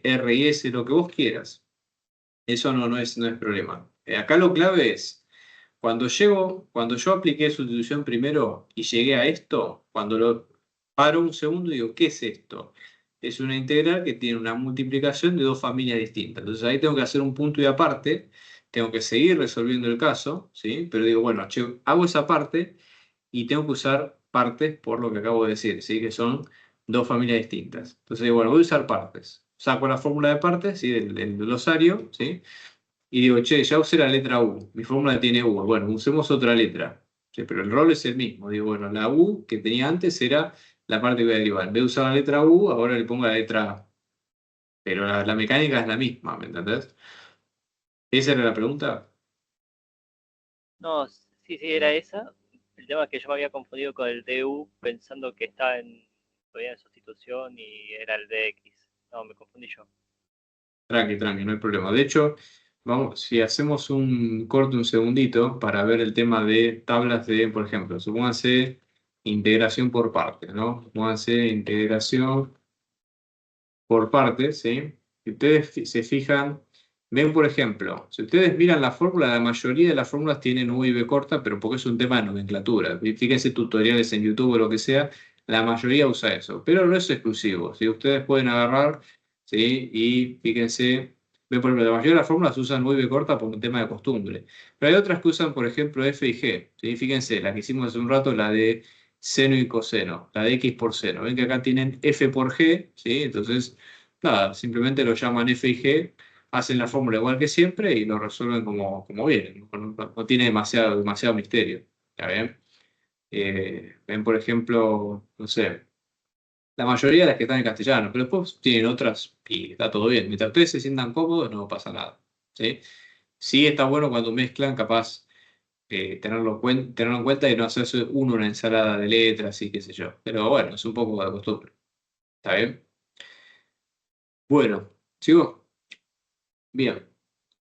R y S, lo que vos quieras. Eso no es problema. Acá lo clave es, cuando yo apliqué sustitución primero y llegué a esto, cuando lo paro un segundo y digo, ¿qué es esto? Es una integral que tiene una multiplicación de dos familias distintas. Entonces ahí tengo que hacer un punto y aparte, tengo que seguir resolviendo el caso, ¿sí? Pero digo, bueno, hago esa parte y tengo que usar partes por lo que acabo de decir, ¿sí? Que son dos familias distintas. Entonces digo, bueno, voy a usar partes. Saco la fórmula de partes, ¿sí? Del glosario, ¿sí? Y digo, ya usé la letra U, mi fórmula tiene U, bueno, usemos otra letra. Sí, pero el rol es el mismo. Digo, bueno, la U que tenía antes era la parte que voy a derivar. En vez de usar la letra U, ahora le pongo la letra A. Pero la mecánica es la misma, ¿me entendés? ¿Esa era la pregunta? No, sí, era esa. El tema es que yo me había confundido con el DU pensando que estaba todavía en sustitución y era el DX. No, me confundí yo. Tranqui, no hay problema. De hecho, vamos, si hacemos un corte un segundito para ver el tema de tablas de, por ejemplo, supónganse integración por partes, ¿no? Supónganse integración por partes, ¿sí? Si ustedes se fijan, ven por ejemplo, si ustedes miran la fórmula, la mayoría de las fórmulas tienen U y B corta, pero porque es un tema de nomenclatura. Fíjense tutoriales en YouTube o lo que sea, la mayoría usa eso, pero no es exclusivo, ¿sí? Ustedes pueden agarrar, ¿sí? Y fíjense, ven por ejemplo, la mayoría de las fórmulas usan U y B corta por un tema de costumbre, pero hay otras que usan, por ejemplo, F y G, ¿sí? Fíjense, la que hicimos hace un rato, la de seno y coseno, la de X por seno. Ven que acá tienen F por G, ¿sí? Entonces, nada, simplemente lo llaman F y G, hacen la fórmula igual que siempre y lo resuelven como vienen. No tiene demasiado misterio. ¿Está bien? Ven, por ejemplo, no sé, la mayoría de las que están en castellano, pero después tienen otras y está todo bien. Mientras ustedes se sientan cómodos, no pasa nada. ¿Sí? Sí está bueno cuando mezclan, capaz tenerlo en cuenta y no hacerse uno una ensalada de letras y qué sé yo. Pero bueno, es un poco de costumbre. ¿Está bien? Bueno, ¿sigo? Bien.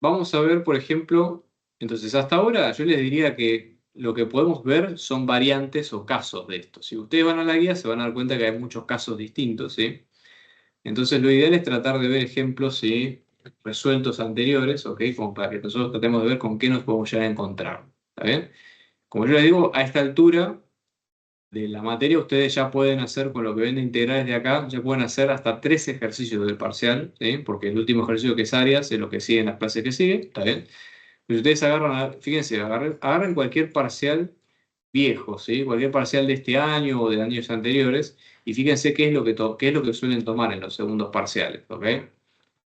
Vamos a ver, por ejemplo, entonces hasta ahora yo les diría que lo que podemos ver son variantes o casos de esto. Si ustedes van a la guía se van a dar cuenta que hay muchos casos distintos, ¿sí? Entonces lo ideal es tratar de ver ejemplos, ¿sí? Resueltos anteriores, ¿ok? Como para que nosotros tratemos de ver con qué nos podemos llegar a encontrar. ¿Está bien? Como yo les digo, a esta altura de la materia, ustedes ya pueden hacer, con lo que ven de integrales de acá, ya pueden hacer hasta 3 ejercicios del parcial, ¿sí? Porque el último ejercicio que es áreas es lo que sigue en las clases que siguen, ¿está bien? Pero ustedes fíjense, agarren cualquier parcial viejo, ¿sí? Cualquier parcial de este año o de años anteriores, y fíjense qué es lo que suelen tomar en los segundos parciales, ¿ok?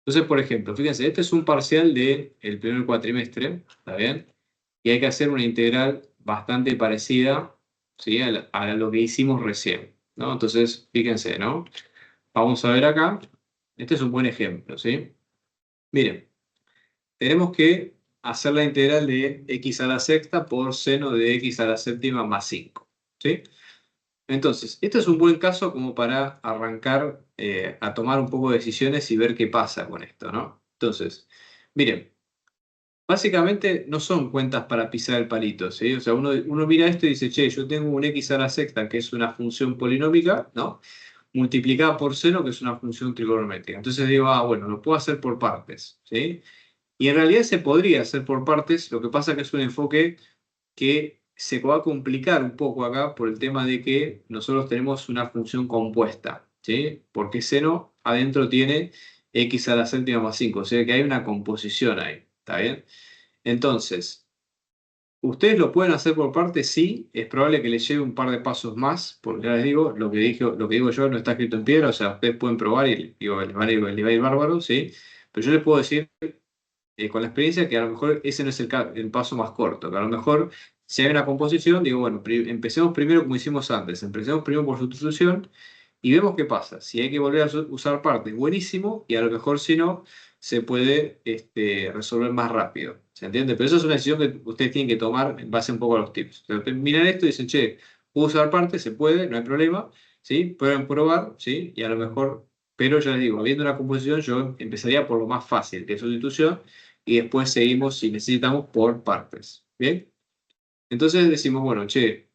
Entonces, por ejemplo, fíjense, este es un parcial del primer cuatrimestre, ¿está bien? Y hay que hacer una integral bastante parecida, ¿sí? A lo que hicimos recién, ¿no? Entonces, fíjense, ¿no? Vamos a ver acá. Este es un buen ejemplo, ¿sí? Miren, tenemos que hacer la integral de x a la sexta por seno de x a la séptima más 5, ¿sí? Entonces, este es un buen caso como para arrancar a tomar un poco de decisiones y ver qué pasa con esto, ¿no? Entonces, miren, básicamente no son cuentas para pisar el palito, ¿sí? O sea, uno mira esto y dice, che, yo tengo un x a la sexta, que es una función polinómica, ¿no? Multiplicada por seno, que es una función trigonométrica. Entonces digo, bueno, lo puedo hacer por partes, ¿sí? Y en realidad se podría hacer por partes, lo que pasa que es un enfoque que se va a complicar un poco acá por el tema de que nosotros tenemos una función compuesta, ¿sí? Porque seno adentro tiene x a la séptima más 5, o sea que hay una composición ahí, ¿está bien? Entonces, ustedes lo pueden hacer por partes, sí, es probable que les lleve un par de pasos más, porque ya les digo, lo que digo yo no está escrito en piedra, o sea, ustedes pueden probar y digo, les va a ir bárbaro, ¿sí? Pero yo les puedo decir con la experiencia que a lo mejor ese no es el paso más corto, que a lo mejor si hay una composición, digo, bueno, empecemos primero como hicimos antes, empecemos primero por sustitución y vemos qué pasa. Si hay que volver a usar partes, buenísimo, y a lo mejor si no, se puede resolver más rápido. ¿Se entiende? Pero eso es una decisión que ustedes tienen que tomar en base un poco a los tips. O sea, miran esto y dicen, che, puedo usar partes, se puede, no hay problema, ¿sí? Pueden probar, ¿sí? Y a lo mejor, pero ya les digo, habiendo una composición, yo empezaría por lo más fácil, que es sustitución, y después seguimos, si necesitamos, por partes. ¿Bien? Entonces decimos, bueno, che,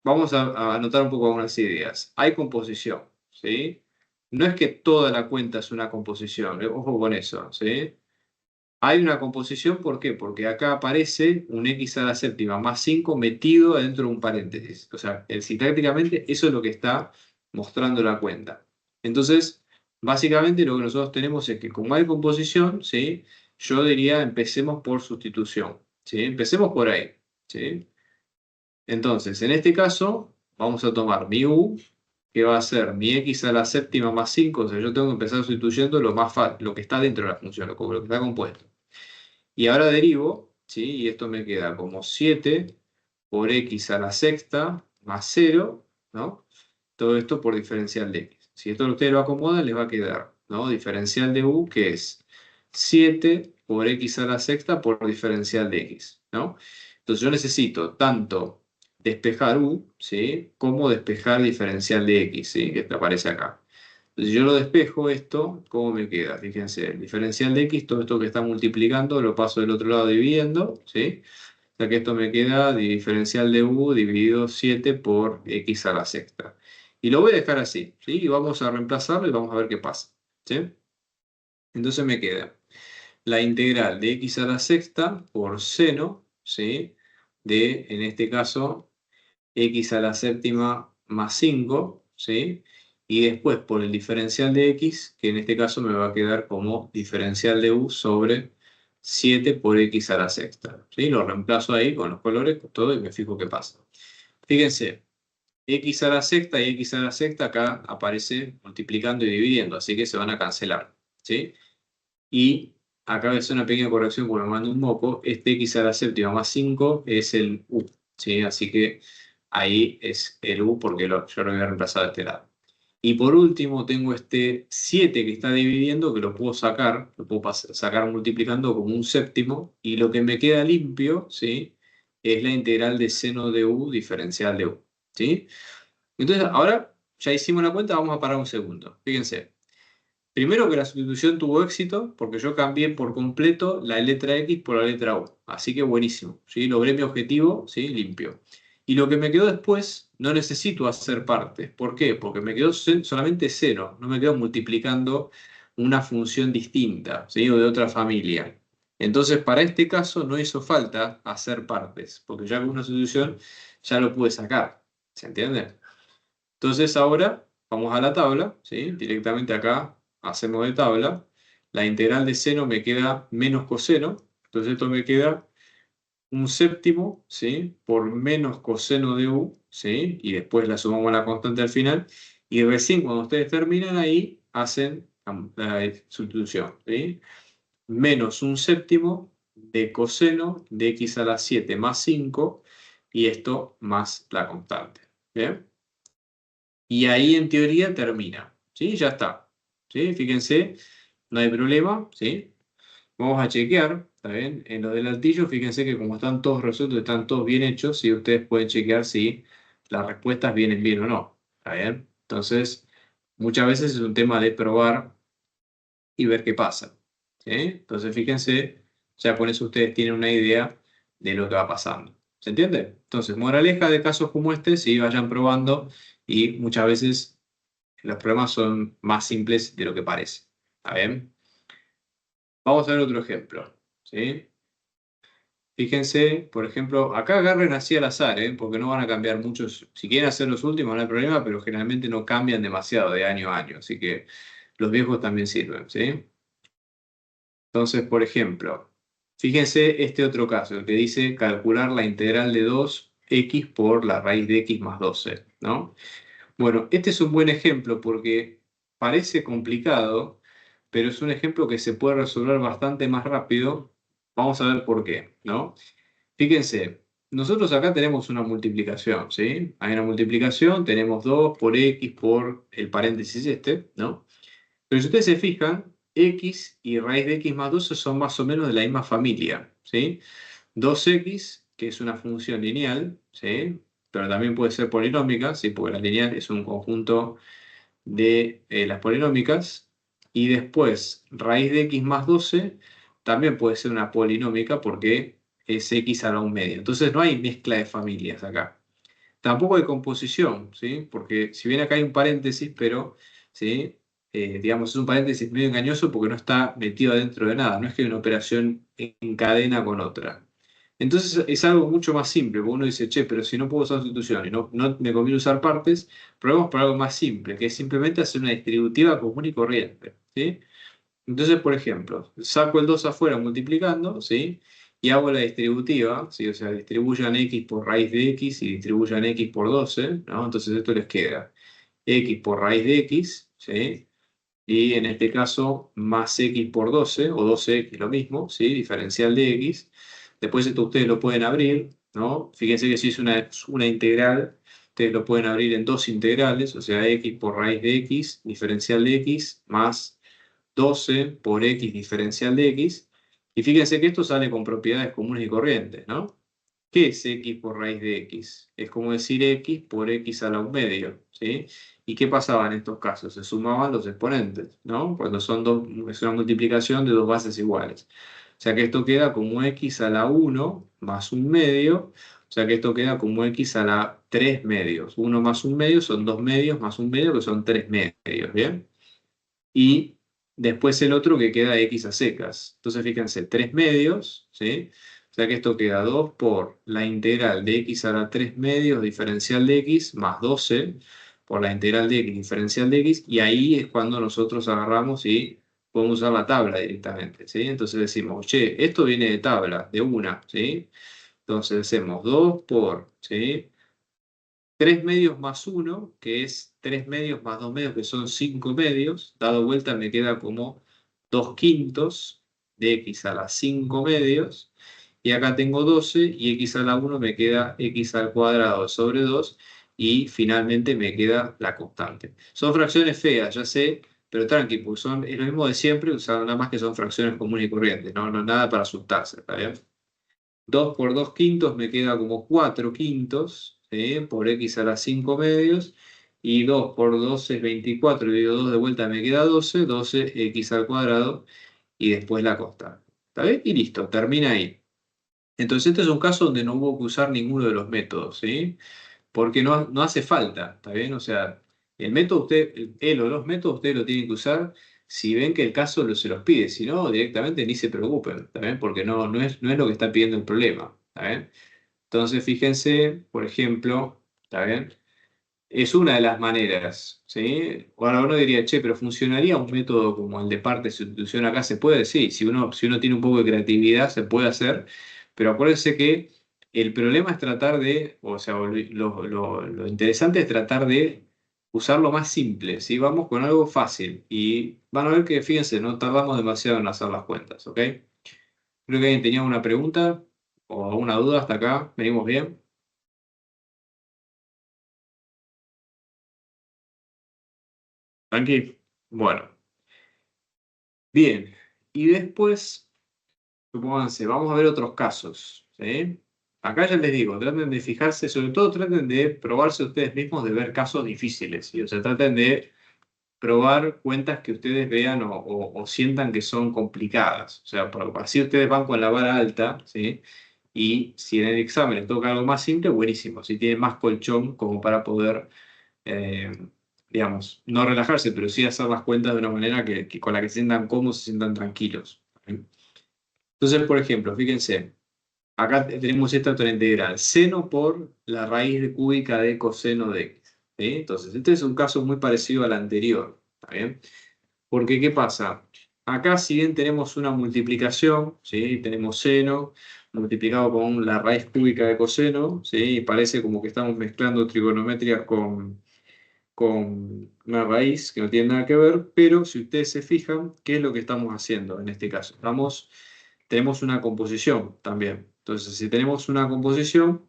vamos a anotar un poco algunas ideas. Hay composición, ¿sí? No es que toda la cuenta es una composición, ojo con eso, ¿sí? Hay una composición, ¿por qué? Porque acá aparece un x a la séptima más 5 metido dentro de un paréntesis. O sea, sintácticamente eso es lo que está mostrando la cuenta. Entonces, básicamente lo que nosotros tenemos es que como hay composición, ¿sí? Yo diría empecemos por sustitución, ¿sí? Empecemos por ahí, ¿sí? Entonces, en este caso, vamos a tomar mi u, que va a ser mi x a la séptima más 5, o sea, yo tengo que empezar sustituyendo lo que está dentro de la función, lo que está compuesto. Y ahora derivo, ¿sí? Y esto me queda como 7 por x a la sexta más 0, ¿no? Todo esto por diferencial de x. Si esto ustedes lo acomodan, les va a quedar, ¿no? Diferencial de u, que es 7 por x a la sexta por diferencial de x, ¿no? Entonces yo necesito tanto despejar u, ¿sí? Como despejar diferencial de x, ¿sí? Que te aparece acá. Si yo lo despejo esto, ¿cómo me queda? Fíjense, el diferencial de x, todo esto que está multiplicando, lo paso del otro lado dividiendo, ¿sí? O sea que esto me queda diferencial de u dividido 7 por x a la sexta. Y lo voy a dejar así, ¿sí? Y vamos a reemplazarlo y vamos a ver qué pasa, ¿sí? Entonces me queda la integral de x a la sexta por seno, ¿sí? De, en este caso, x a la séptima más 5, ¿sí? Y después por el diferencial de x, que en este caso me va a quedar como diferencial de u sobre 7 por x a la sexta, ¿sí? Lo reemplazo ahí con los colores, con todo, y me fijo qué pasa. Fíjense, x a la sexta y x a la sexta acá aparece multiplicando y dividiendo, así que se van a cancelar, ¿sí? Y acá voy a hacer una pequeña corrección porque me mando un moco. Este x a la séptima más 5 es el u, ¿sí? Así que ahí es el u porque yo lo voy a reemplazar de este lado. Y por último tengo este 7 que está dividiendo, que lo puedo sacar, sacar multiplicando como un séptimo, y lo que me queda limpio, ¿sí? Es la integral de seno de u diferencial de u, ¿sí? Entonces ahora ya hicimos la cuenta, vamos a parar un segundo. Fíjense. Primero que la sustitución tuvo éxito porque yo cambié por completo la letra X por la letra U. Así que buenísimo, ¿sí? Logré mi objetivo, ¿sí? Limpio. Y lo que me quedó después, no necesito hacer partes. ¿Por qué? Porque me quedó solamente 0. No me quedo multiplicando una función distinta, ¿sí? O de otra familia. Entonces, para este caso no hizo falta hacer partes, porque ya con una sustitución ya lo pude sacar. ¿Se entiende? Entonces ahora vamos a la tabla, ¿sí? Directamente acá hacemos de tabla. La integral de seno me queda menos coseno. Entonces esto me queda un séptimo, ¿sí? Por menos coseno de u, ¿sí? Y después la sumamos a la constante al final. Y recién cuando ustedes terminan ahí, hacen la sustitución, ¿sí? Menos un séptimo de coseno de x a la 7 más 5. Y esto más la constante. ¿Bien? Y ahí en teoría termina, ¿sí? Ya está, ¿sí? Fíjense, no hay problema, ¿sí? Vamos a chequear, ¿está bien? En lo del altillo, fíjense que como están todos resueltos, están todos bien hechos, y ustedes pueden chequear si las respuestas vienen bien o no, ¿está bien? Entonces, muchas veces es un tema de probar y ver qué pasa, ¿sí? Entonces, fíjense, ya con eso ustedes tienen una idea de lo que va pasando. ¿Se entiende? Entonces, moraleja de casos como este, si vayan probando y muchas veces los problemas son más simples de lo que parece. ¿Está bien? Vamos a ver otro ejemplo, ¿sí? Fíjense, por ejemplo, acá agarren así al azar, porque no van a cambiar muchos. Si quieren hacer los últimos no hay problema, pero generalmente no cambian demasiado de año a año, así que los viejos también sirven, ¿sí? Entonces, por ejemplo, fíjense este otro caso, el que dice calcular la integral de 2x por la raíz de x más 12, ¿no? Bueno, este es un buen ejemplo porque parece complicado, pero es un ejemplo que se puede resolver bastante más rápido. Vamos a ver por qué, ¿no? Fíjense, nosotros acá tenemos una multiplicación, ¿sí? Hay una multiplicación, tenemos 2 por x por el paréntesis este, ¿no? Pero si ustedes se fijan, x y raíz de x más 12 son más o menos de la misma familia, ¿sí? 2x, que es una función lineal, ¿sí? Pero también puede ser polinómica, ¿sí? Porque la lineal es un conjunto de las polinómicas. Y después, raíz de x más 12 también puede ser una polinómica porque es x a la 1/2. Entonces no hay mezcla de familias acá. Tampoco hay composición, ¿sí? Porque si bien acá hay un paréntesis, pero, ¿sí? Digamos, es un paréntesis medio engañoso porque no está metido adentro de nada. No es que hay una operación en cadena con otra. Entonces es algo mucho más simple, porque uno dice, che, pero si no puedo usar sustitución y no me conviene usar partes, probemos por algo más simple, que es simplemente hacer una distributiva común y corriente, ¿sí? Entonces, por ejemplo, saco el 2 afuera multiplicando, ¿sí? Y hago la distributiva, ¿sí? O sea, distribuyan x por raíz de x y distribuyan x por 12, ¿no? Entonces esto les queda x por raíz de x, ¿sí? Y en este caso, más x por 12, o 12x, lo mismo, ¿sí? Diferencial de x. Después esto ustedes lo pueden abrir, ¿no? Fíjense que si es una integral, ustedes lo pueden abrir en dos integrales, o sea, x por raíz de x, diferencial de x, más 12 por x diferencial de x. Y fíjense que esto sale con propiedades comunes y corrientes, ¿no? ¿Qué es x por raíz de x? Es como decir x por x a la 1/2, ¿sí? ¿Y qué pasaba en estos casos? Se sumaban los exponentes, ¿no? Cuando es una multiplicación de dos bases iguales. O sea que esto queda como x a la 1 más 1/2. O sea que esto queda como x a la 3 medios. 1 más 1/2 son 2 medios más 1/2 que son 3 medios, ¿bien? Y después el otro que queda x a secas. Entonces fíjense, 3 medios, ¿sí? O sea que esto queda 2 por la integral de x a la 3 medios diferencial de x más 12 por la integral de x diferencial de x. Y ahí es cuando nosotros agarramos y podemos usar la tabla directamente, ¿sí? Entonces decimos, che, esto viene de tabla, de una, ¿sí? Entonces hacemos 2 por, ¿sí? 3 medios más 1, que es 3 medios más 2 medios, que son 5 medios. Dado vuelta me queda como 2 quintos de x a la 5 medios. Y acá tengo 12 y x a la 1 me queda x al cuadrado sobre 2. Y finalmente me queda la constante. Son fracciones feas, ya sé, pero tranqui, porque es lo mismo de siempre, nada más que son fracciones comunes y corrientes. No, no nada para asustarse, ¿está bien? 2 por 2 quintos me queda como 4 quintos, ¿sí? Por x a la 5 medios. Y 2 por 2 es 24, dividido 2 de vuelta me queda 12, 12x al cuadrado y después la constante. ¿Está bien? Y listo, termina ahí. Entonces este es un caso donde no hubo que usar ninguno de los métodos, ¿sí? Porque no hace falta, ¿está bien? O sea, el método el o los métodos ustedes lo tienen que usar si ven que el caso se los pide, si no, directamente ni se preocupen, ¿está bien? Porque no es lo que está pidiendo el problema, ¿está bien? Entonces, fíjense, por ejemplo, ¿está bien? Es una de las maneras, ¿sí? Ahora uno diría, che, pero ¿funcionaría un método como el de parte de sustitución acá? ¿Se puede? Sí, si uno tiene un poco de creatividad se puede hacer, pero acuérdense que el problema es tratar de, o sea, lo interesante es tratar de usar lo más simple, ¿sí? Vamos con algo fácil y van a ver que, fíjense, no tardamos demasiado en hacer las cuentas, ¿ok? Creo que alguien tenía una pregunta o una duda hasta acá, ¿venimos bien? Tranqui. Bueno, bien. Y después... Supónganse, vamos a ver otros casos, ¿sí? Acá ya les digo, traten de fijarse, sobre todo traten de probarse ustedes mismos de ver casos difíciles, ¿sí? O sea, traten de probar cuentas que ustedes vean o sientan que son complicadas. O sea, así ustedes van con la vara alta, ¿sí? Y si en el examen les toca algo más simple, buenísimo. Si tienen más colchón como para poder, eh, digamos, no relajarse, pero sí hacer las cuentas de una manera con la que se sientan cómodos, se sientan tranquilos. ¿Sí? Entonces, por ejemplo, fíjense, acá tenemos esta otra integral, seno por la raíz cúbica de coseno de x. ¿Sí? Entonces, este es un caso muy parecido al anterior. ¿Está bien? Porque, ¿qué pasa? Acá, si bien tenemos una multiplicación, ¿sí? Tenemos seno multiplicado con la raíz cúbica de coseno, ¿sí? Y parece como que estamos mezclando trigonometría con una raíz que no tiene nada que ver, pero si ustedes se fijan, ¿qué es lo que estamos haciendo en este caso? Tenemos una composición también. Entonces, si tenemos una composición,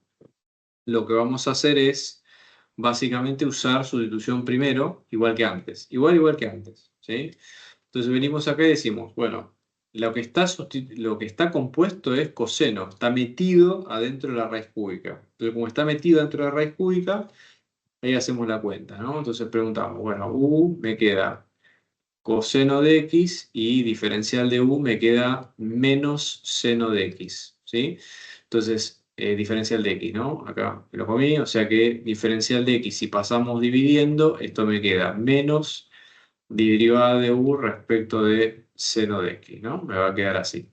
lo que vamos a hacer es básicamente usar sustitución primero, igual que antes. Igual que antes, ¿sí? Entonces venimos acá y decimos, bueno, lo que está compuesto es coseno, está metido adentro de la raíz cúbica. Entonces, como está metido dentro de la raíz cúbica, ahí hacemos la cuenta, ¿no? Entonces preguntamos, bueno, u me queda coseno de x y diferencial de u me queda menos seno de x, ¿sí? Entonces, diferencial de x, ¿no? Acá me lo comí, o sea que diferencial de x, si pasamos dividiendo, esto me queda menos derivada de u respecto de seno de x, ¿no? Me va a quedar así.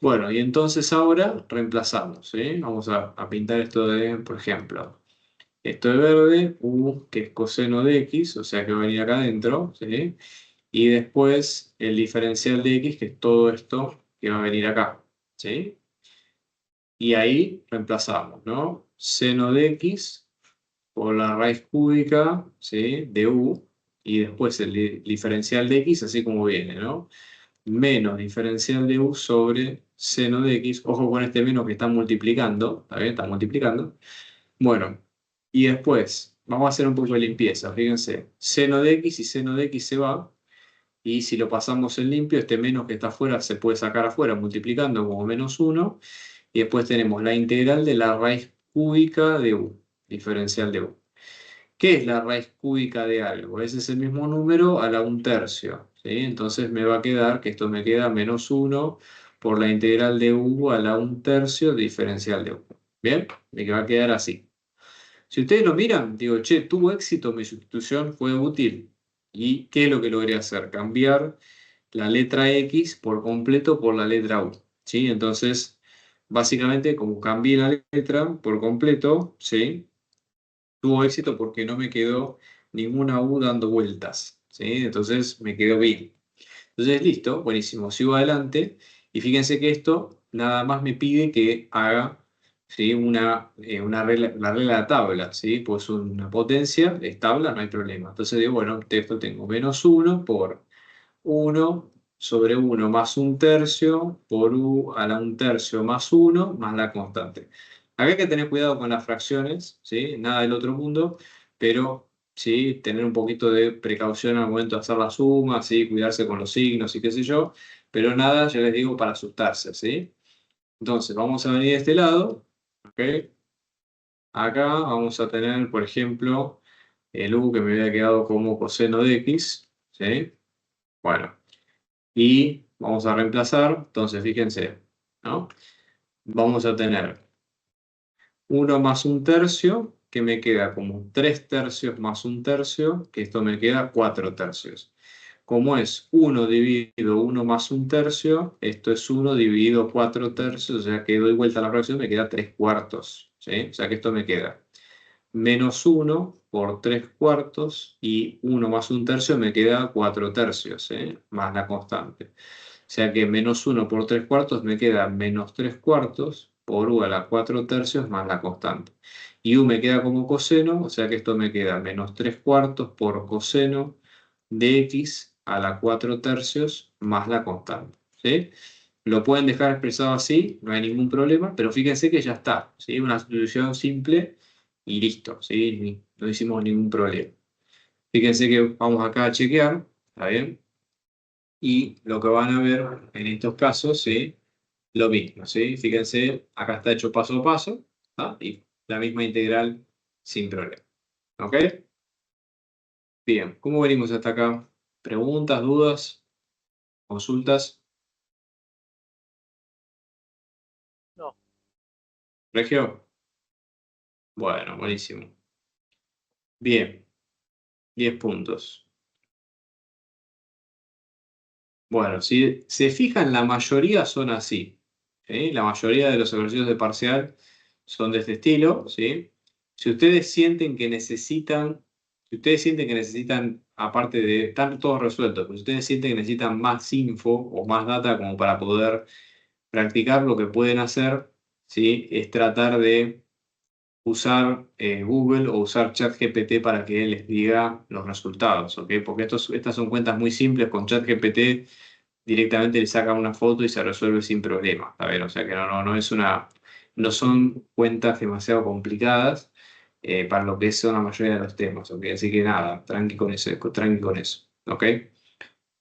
Bueno, y entonces ahora reemplazamos, ¿sí? Vamos a pintar esto de, por ejemplo, esto de verde, u, que es coseno de x, o sea que va a venir acá adentro, ¿sí? Y después el diferencial de x, que es todo esto que va a venir acá, ¿sí? Y ahí reemplazamos, ¿no? Seno de x por la raíz cúbica, ¿sí? De u, y después el diferencial de x, así como viene, ¿no? Menos diferencial de u sobre seno de x. Ojo con este menos que está multiplicando, ¿está bien? Está multiplicando. Bueno, y después vamos a hacer un poco de limpieza, fíjense. Seno de x y seno de x se va. Y si lo pasamos en limpio, este menos que está afuera se puede sacar afuera multiplicando como menos 1. Y después tenemos la integral de la raíz cúbica de u, diferencial de u. ¿Qué es la raíz cúbica de algo? Ese es el mismo número a la 1/3. ¿Sí? Entonces me va a quedar que esto me queda menos 1 por la integral de u a la 1/3 diferencial de u. ¿Bien? Me va a quedar así. Si ustedes lo miran, digo, che, tuvo éxito, mi sustitución fue útil. ¿Y qué es lo que logré hacer? Cambiar la letra X por completo por la letra U. ¿Sí? Entonces, básicamente, como cambié la letra por completo, ¿sí? Tuvo éxito porque no me quedó ninguna U dando vueltas. ¿Sí? Entonces, me quedó bien. Entonces, listo, buenísimo. Sigo adelante y fíjense que esto nada más me pide que haga, ¿sí? Una regla, la regla de la tabla, ¿sí? Pues una potencia es tabla, no hay problema. Entonces digo, bueno, esto tengo menos 1 por 1 sobre 1 más 1/3 por u a la 1/3 más 1 más la constante. Acá hay que tener cuidado con las fracciones, ¿sí? Nada del otro mundo, pero sí tener un poquito de precaución al momento de hacer la suma, ¿sí? Cuidarse con los signos y qué sé yo, pero nada, ya les digo, para asustarse, ¿sí? Entonces, vamos a venir de este lado, ¿ok? Acá vamos a tener, por ejemplo, el u que me había quedado como coseno de x, ¿sí? Bueno. Y vamos a reemplazar, entonces fíjense, ¿no? Vamos a tener 1 más 1/3, que me queda como 3/3 más 1/3, que esto me queda 4/3. Como es 1 dividido 1 más 1/3, esto es 1 dividido 4/3, o sea que doy vuelta a la fracción, me queda 3/4, ¿sí? O sea que esto me queda menos 1 por 3/4 y 1 más 1/3 me queda 4/3, más la constante. O sea que menos 1 por 3/4 me queda menos 3/4 por u a la 4/3 más la constante. Y u me queda como coseno, o sea que esto me queda menos 3/4 por coseno de x a la 4/3 más la constante. ¿Sí? Lo pueden dejar expresado así, no hay ningún problema, pero fíjense que ya está. ¿Sí? Una sustitución simple y listo. ¿Sí? No hicimos ningún problema. Fíjense que vamos acá a chequear, ¿está bien? Y lo que van a ver en estos casos, ¿sí? Lo mismo, ¿sí? Fíjense, acá está hecho paso a paso, ¿tá? Y la misma integral sin problema. ¿Ok? Bien, ¿cómo venimos hasta acá? ¿Preguntas, dudas, consultas? No, ¿Regio? Bueno, buenísimo. Bien, 10 puntos. Bueno, si se fijan, la mayoría son así. ¿sí? La mayoría de los ejercicios de parcial son de este estilo, ¿sí? Si ustedes sienten que necesitan, aparte de estar todos resueltos, pero si ustedes sienten que necesitan más info o más data como para poder practicar, lo que pueden hacer, ¿sí? Es tratar de usar Google o usar ChatGPT para que les diga los resultados, ¿ok? Porque estas son cuentas muy simples, con ChatGPT directamente le sacan una foto y se resuelve sin problema, ¿está bien? O sea que no son cuentas demasiado complicadas para lo que son la mayoría de los temas, ¿ok? Así que nada, tranqui con eso, ¿ok?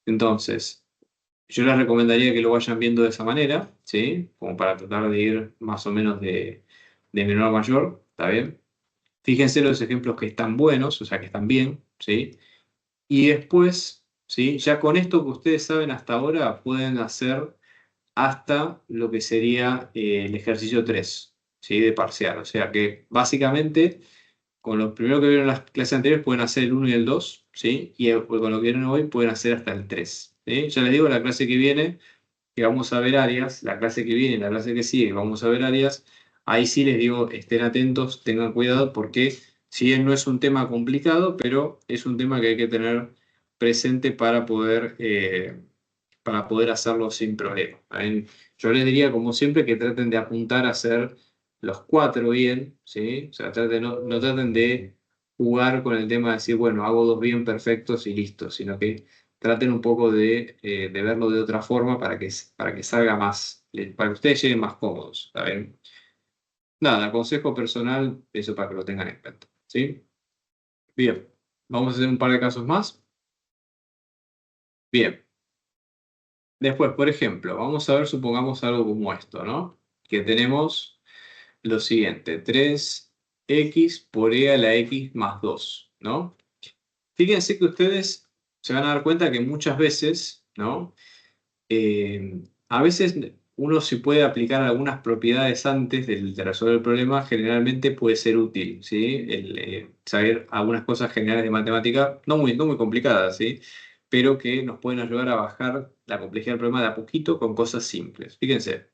Entonces, yo les recomendaría que lo vayan viendo de esa manera, ¿sí? Como para tratar de ir más o menos de menor a mayor, ¿está bien? Fíjense los ejemplos que están buenos, o sea, que están bien, ¿sí? Y después, ¿sí? Ya con esto que ustedes saben hasta ahora, pueden hacer hasta lo que sería el ejercicio 3, ¿sí? De parcial. O sea que básicamente, con lo primero que vieron en las clases anteriores, pueden hacer el 1 y el 2, ¿sí? Y con lo que vieron hoy, pueden hacer hasta el 3, ¿sí? Ya les digo, la clase que viene, que vamos a ver áreas, la clase que viene, la clase que sigue, que vamos a ver áreas, ahí sí les digo, estén atentos, tengan cuidado, porque si bien no es un tema complicado, pero es un tema que hay que tener presente para poder hacerlo sin problema. ¿Bien? Yo les diría, como siempre, que traten de apuntar a hacer los 4 bien, ¿sí? O sea, no traten de jugar con el tema de decir, bueno, hago 2 bien perfectos y listo, sino que traten un poco de verlo de otra forma para que salga más, para que ustedes lleguen más cómodos. ¿Está bien? Nada, consejo personal, eso para que lo tengan en cuenta. ¿Sí? Bien, vamos a hacer un par de casos más. Bien. Después, por ejemplo, vamos a ver, supongamos algo como esto, ¿no? Que tenemos lo siguiente, 3x por e a la x más 2, ¿no? Fíjense que ustedes se van a dar cuenta que muchas veces, ¿no? A veces uno si puede aplicar algunas propiedades antes de resolver el problema, generalmente puede ser útil, ¿sí? Saber algunas cosas generales de matemática, no muy complicadas, ¿sí? Pero que nos pueden ayudar a bajar la complejidad del problema de a poquito con cosas simples. Fíjense,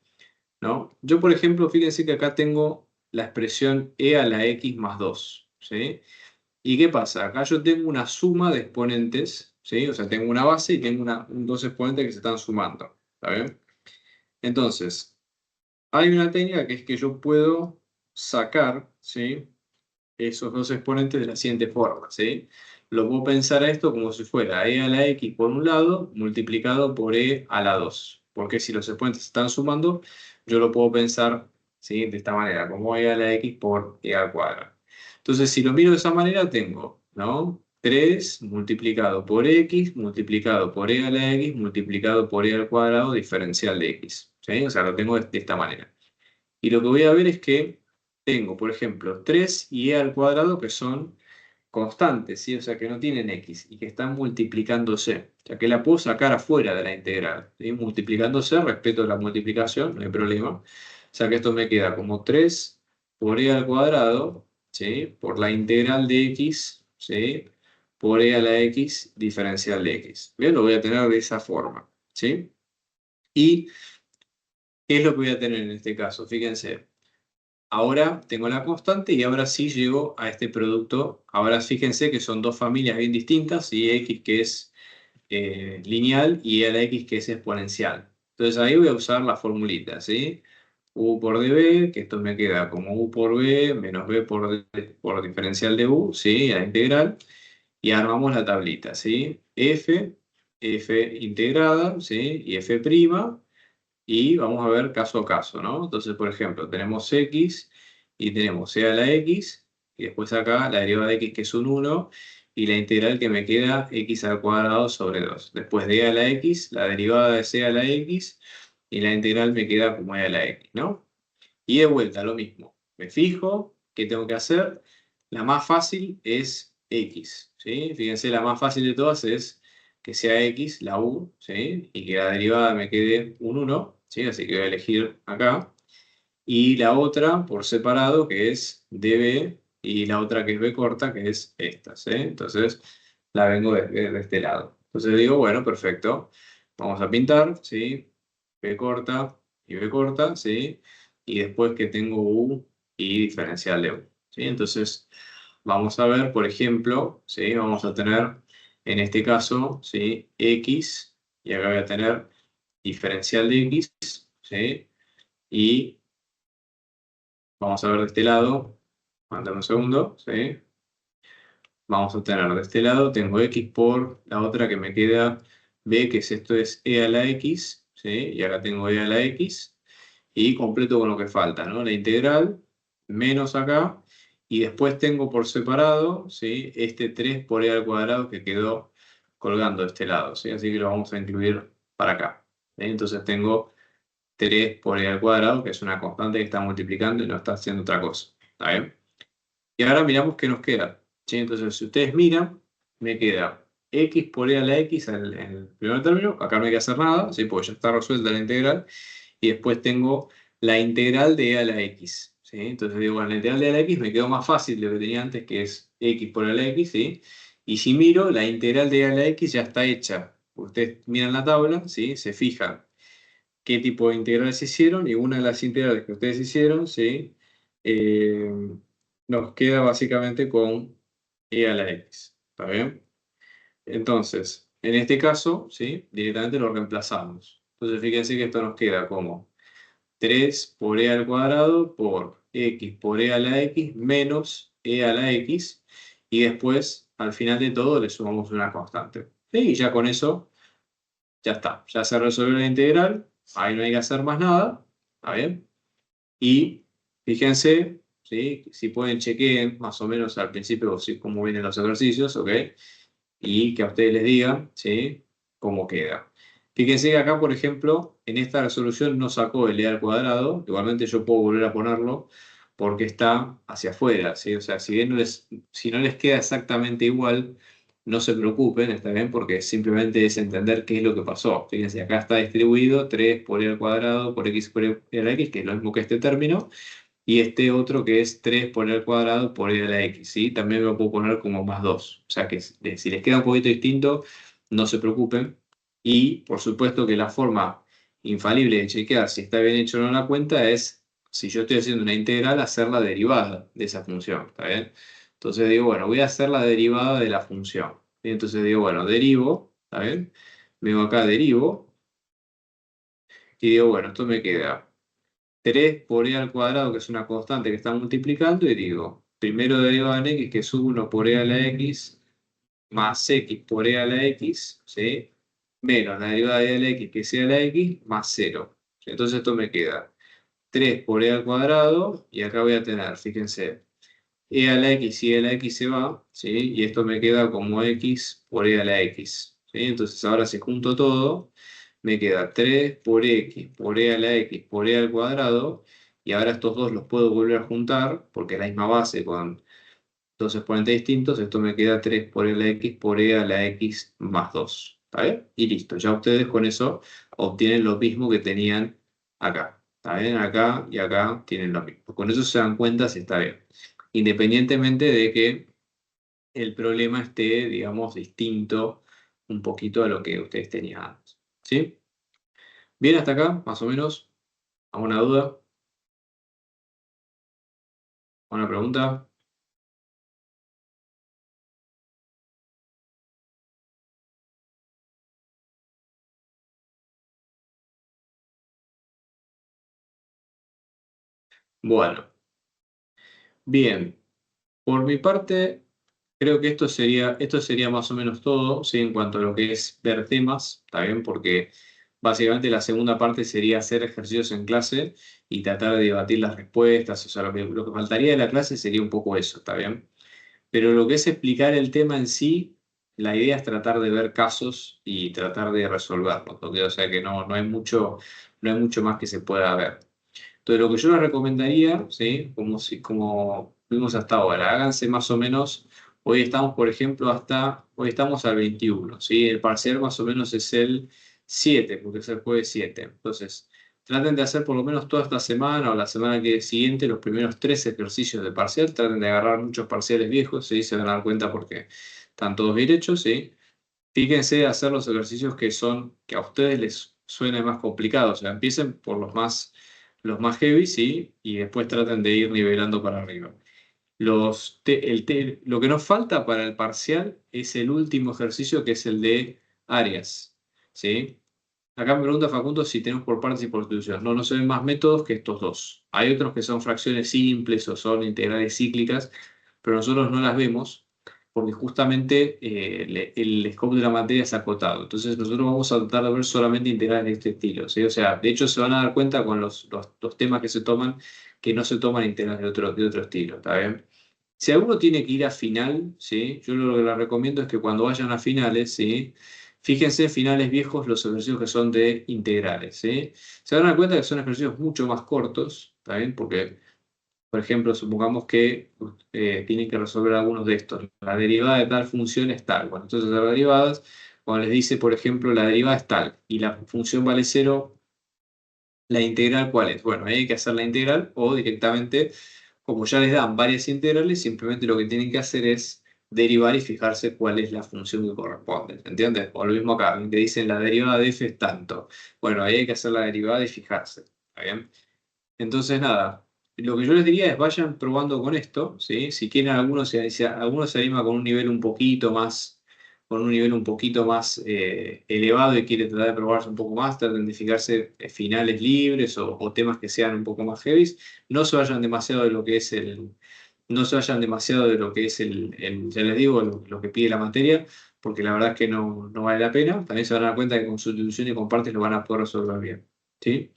¿no? Yo, por ejemplo, fíjense que acá tengo la expresión e a la x más 2, ¿sí? ¿Y qué pasa? Acá yo tengo una suma de exponentes, ¿sí? O sea, tengo una base y tengo dos exponentes que se están sumando, ¿está bien? Entonces, hay una técnica que es que yo puedo sacar, ¿sí? Esos dos exponentes de la siguiente forma, ¿sí? Lo puedo pensar a esto como si fuera e a la x por un lado multiplicado por e a la 2. Porque si los exponentes se están sumando, yo lo puedo pensar, ¿sí? De esta manera, como e a la x por e al cuadrado. Entonces, si lo miro de esa manera, tengo, ¿no? 3 multiplicado por x, multiplicado por e a la x, multiplicado por e al cuadrado diferencial de x, ¿sí? O sea, lo tengo de esta manera. Y lo que voy a ver es que tengo, por ejemplo, 3 y e al cuadrado que son constantes, ¿sí? O sea, que no tienen x y que están multiplicándose. O sea, que la puedo sacar afuera de la integral, ¿sí? Multiplicándose, respeto la multiplicación, no hay problema. O sea, que esto me queda como 3 por e al cuadrado, ¿sí? Por la integral de x, ¿sí? Por e a la x diferencial de x. Bien, lo voy a tener de esa forma, ¿sí? ¿Y qué es lo que voy a tener en este caso? Fíjense. Ahora tengo la constante y ahora sí llego a este producto. Ahora fíjense que son dos familias bien distintas, y x que es lineal y a la x que es exponencial. Entonces ahí voy a usar la formulita, ¿sí? U por db, que esto me queda como u por b menos b por diferencial de u, ¿sí? A la integral. Y armamos la tablita, ¿sí? F integrada, ¿sí? Y f'. Y vamos a ver caso a caso, ¿no? Entonces, por ejemplo, tenemos x y tenemos e a la x, y después acá la derivada de x que es un 1, y la integral que me queda x al cuadrado sobre 2. Después de e a la x, la derivada de c a la x, y la integral me queda como e a la x, ¿no? Y de vuelta, lo mismo. Me fijo, ¿qué tengo que hacer? La más fácil es x, ¿sí? Fíjense, la más fácil de todas es que sea x, la u, ¿sí? Y que la derivada me quede un 1, ¿sí? Así que voy a elegir acá. Y la otra, por separado, que es db, y la otra que es b corta, que es esta, ¿sí? Entonces, la vengo de este lado. Entonces digo, bueno, perfecto. Vamos a pintar, ¿sí? B corta, y b corta, ¿sí? Y después que tengo u y diferencial de u, ¿sí? Entonces, vamos a ver, por ejemplo, ¿sí? Vamos a tener, en este caso, ¿sí? X, y acá voy a tener diferencial de X, ¿sí? Y vamos a ver de este lado, aguantame un segundo, ¿sí? Vamos a tener de este lado, tengo X por la otra que me queda B, que es esto es E a la X, ¿sí? Y acá tengo E a la X, y completo con lo que falta, ¿no? La integral, menos acá, y después tengo por separado, ¿sí? Este 3 por E al cuadrado que quedó colgando de este lado, ¿sí? Así que lo vamos a incluir para acá, ¿sí? Entonces tengo 3 por E al cuadrado, que es una constante que está multiplicando y no está haciendo otra cosa, ¿está bien? Y ahora miramos qué nos queda, ¿sí? Entonces, si ustedes miran, me queda x por e a la x en el primer término, acá no hay que hacer nada, ¿sí? Porque ya está resuelta la integral, y después tengo la integral de e a la x, ¿sí? Entonces digo, bueno, la integral de e a la x me quedó más fácil de lo que tenía antes, que es x por e a la x, ¿sí? Y si miro, la integral de e a la x ya está hecha. Ustedes miran la tabla, ¿sí? Se fijan qué tipo de integrales hicieron, y una de las integrales que ustedes hicieron, ¿sí? Eh, nos queda básicamente con e a la x, ¿está bien? Entonces, en este caso, ¿sí? Directamente lo reemplazamos. Entonces, fíjense que esto nos queda como 3 por e al cuadrado por x por e a la x menos e a la x, y después, al final de todo, le sumamos una constante. ¿Sí? Y ya con eso, ya está. Ya se resolvió la integral. Ahí no hay que hacer más nada. ¿Está bien? Y fíjense, ¿sí? Si pueden chequeen más o menos al principio cómo vienen los ejercicios, ¿ok? Y que a ustedes les digan, ¿sí? Cómo queda. Fíjense que acá, por ejemplo, en esta resolución no sacó el e al cuadrado. Igualmente yo puedo volver a ponerlo porque está hacia afuera, ¿sí? O sea, si bien si no les queda exactamente igual, no se preocupen, está bien, porque simplemente es entender qué es lo que pasó. Fíjense, acá está distribuido 3 por e al cuadrado por x por e a la x, que es lo mismo que este término, y este otro que es 3 por e al cuadrado por e a la x, ¿sí? También lo puedo poner como más 2. O sea que si les queda un poquito distinto, no se preocupen. Y por supuesto que la forma infalible de chequear si está bien hecho o no la cuenta es, si yo estoy haciendo una integral, hacer la derivada de esa función, ¿está bien? Entonces digo, bueno, voy a hacer la derivada de la función. Y entonces digo, bueno, derivo, ¿está bien? Vengo acá, derivo, y digo, bueno, esto me queda 3 por e al cuadrado, que es una constante que está multiplicando, y digo, primero derivado en x, que es 1 por e a la x, más x por e a la x, ¿sí? Menos la derivada de e a la x, que es e a la x, más 0. Entonces esto me queda 3 por e al cuadrado, y acá voy a tener, fíjense, e a la x y e a la x se va, ¿sí? Y esto me queda como x por e a la x, ¿sí? Entonces ahora si junto todo, me queda 3 por x por e a la x por e al cuadrado, y ahora estos dos los puedo volver a juntar, porque es la misma base con dos exponentes distintos. Esto me queda 3 por e a la x por e a la x más 2, ¿está bien? Y listo, ya ustedes con eso obtienen lo mismo que tenían acá, ¿está bien? Acá y acá tienen lo mismo. Con eso se dan cuenta si está bien, independientemente de que el problema esté, digamos, distinto un poquito a lo que ustedes tenían antes, ¿sí? Bien, hasta acá, más o menos. ¿Alguna duda? ¿Alguna pregunta? Bueno, bien. Por mi parte, creo que esto sería más o menos todo, ¿sí? En cuanto a lo que es ver temas, ¿está bien? Porque básicamente la segunda parte sería hacer ejercicios en clase y tratar de debatir las respuestas. O sea, lo que faltaría de la clase sería un poco eso, ¿está bien? Pero lo que es explicar el tema en sí, la idea es tratar de ver casos y tratar de resolverlos, ¿ok? O sea que no hay mucho más que se pueda ver. Entonces, lo que yo les recomendaría, ¿sí? Como vimos hasta ahora, háganse más o menos, hoy estamos, por ejemplo, hoy estamos al 21, ¿sí? El parcial más o menos es el 7, porque es el jueves 7. Entonces, traten de hacer por lo menos toda esta semana o la semana que siguiente los primeros 3 ejercicios de parcial. Traten de agarrar muchos parciales viejos, ¿sí? Se van a dar cuenta porque están todos bien hechos, ¿sí? Fíjense de hacer los ejercicios que a ustedes les suene más complicado. O sea, empiecen por los más heavy, ¿sí? Y después traten de ir nivelando para arriba. Lo que nos falta para el parcial es el último ejercicio, que es el de áreas, ¿sí? Acá me pregunta Facundo si tenemos por partes y por sustitución. No, no se ven más métodos que estos dos. Hay otros que son fracciones simples o son integrales cíclicas, pero nosotros no las vemos porque justamente el scope de la materia es acotado. Entonces nosotros vamos a tratar de ver solamente integrales de este estilo, ¿sí? O sea, de hecho se van a dar cuenta con los temas que se toman que no se toman integrales de otro estilo, ¿está bien? Si alguno tiene que ir a final, ¿sí? Yo lo que les recomiendo es que cuando vayan a finales, ¿sí? Fíjense en finales viejos los ejercicios que son de integrales, ¿sí? Se van a dar cuenta que son ejercicios mucho más cortos, ¿está bien? Porque, por ejemplo, supongamos que tienen que resolver algunos de estos. La derivada de tal función es tal. Bueno, entonces las derivadas, cuando les dice, por ejemplo, la derivada es tal y la función vale 0, ¿la integral cuál es? Bueno, ahí hay que hacer la integral o directamente, como ya les dan varias integrales, simplemente lo que tienen que hacer es derivar y fijarse cuál es la función que corresponde. ¿Entiendes? O lo mismo acá, te dicen la derivada de f es tanto. Bueno, ahí hay que hacer la derivada y fijarse. ¿Está bien? Entonces, nada, lo que yo les diría es vayan probando con esto, ¿sí? Si quieren si alguno se anima con un nivel un poquito más, elevado y quiere tratar de probarse un poco más, traten de fijarse finales libres o temas que sean un poco más heavy. No se vayan demasiado de lo que es no se vayan demasiado de lo que es ya les digo, lo que pide la materia, porque la verdad es que no vale la pena. También se van a dar cuenta que con sustitución y con partes lo van a poder resolver bien, ¿sí?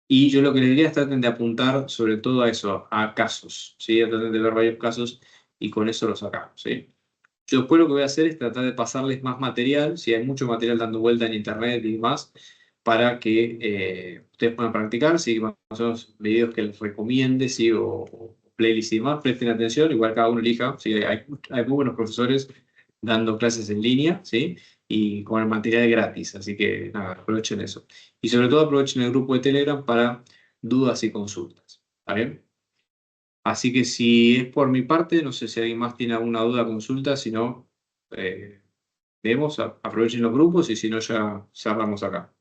Y yo lo que les diría es traten de apuntar sobre todo a eso, a casos, ¿sí? Traten de ver varios casos y con eso lo sacamos, ¿sí? Yo después lo que voy a hacer es tratar de pasarles más material, si hay mucho material dando vuelta en internet y demás, para que ustedes puedan practicar, si más o menos videos que les recomiende, ¿sí? O playlists y demás, presten atención, igual cada uno elija, ¿sí? Hay muy buenos profesores dando clases en línea, ¿sí? Y con el material gratis, así que nada, aprovechen eso. Y sobre todo aprovechen el grupo de Telegram para dudas y consultas, ¿está bien? Así que si es por mi parte, no sé si alguien más tiene alguna duda o consulta, si no, eh, vemos, aprovechen los grupos y si no, ya cerramos acá.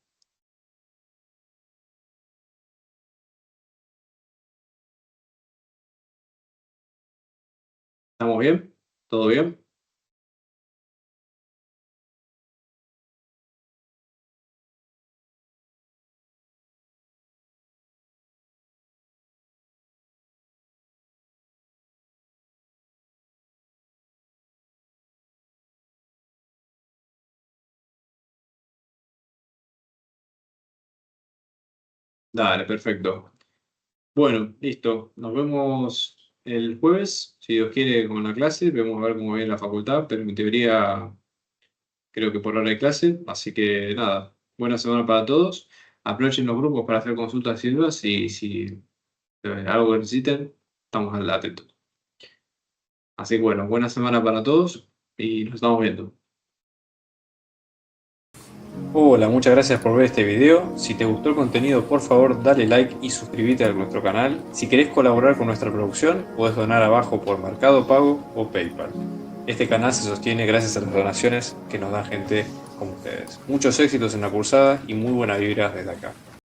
¿Estamos bien? ¿Todo bien? Dale, perfecto. Bueno, listo. Nos vemos el jueves, si Dios quiere, con la clase. Vemos a ver cómo viene la facultad, pero en teoría creo que por hora de clase. Así que nada, buena semana para todos. Aprovechen los grupos para hacer consultas y dudas y si algo que necesiten, estamos al atento. Así que bueno, buena semana para todos y nos estamos viendo. Hola, muchas gracias por ver este video. Si te gustó el contenido, por favor dale like y suscríbete a nuestro canal. Si querés colaborar con nuestra producción, podés donar abajo por Mercado Pago o PayPal. Este canal se sostiene gracias a las donaciones que nos dan gente como ustedes. Muchos éxitos en la cursada y muy buena vibra desde acá.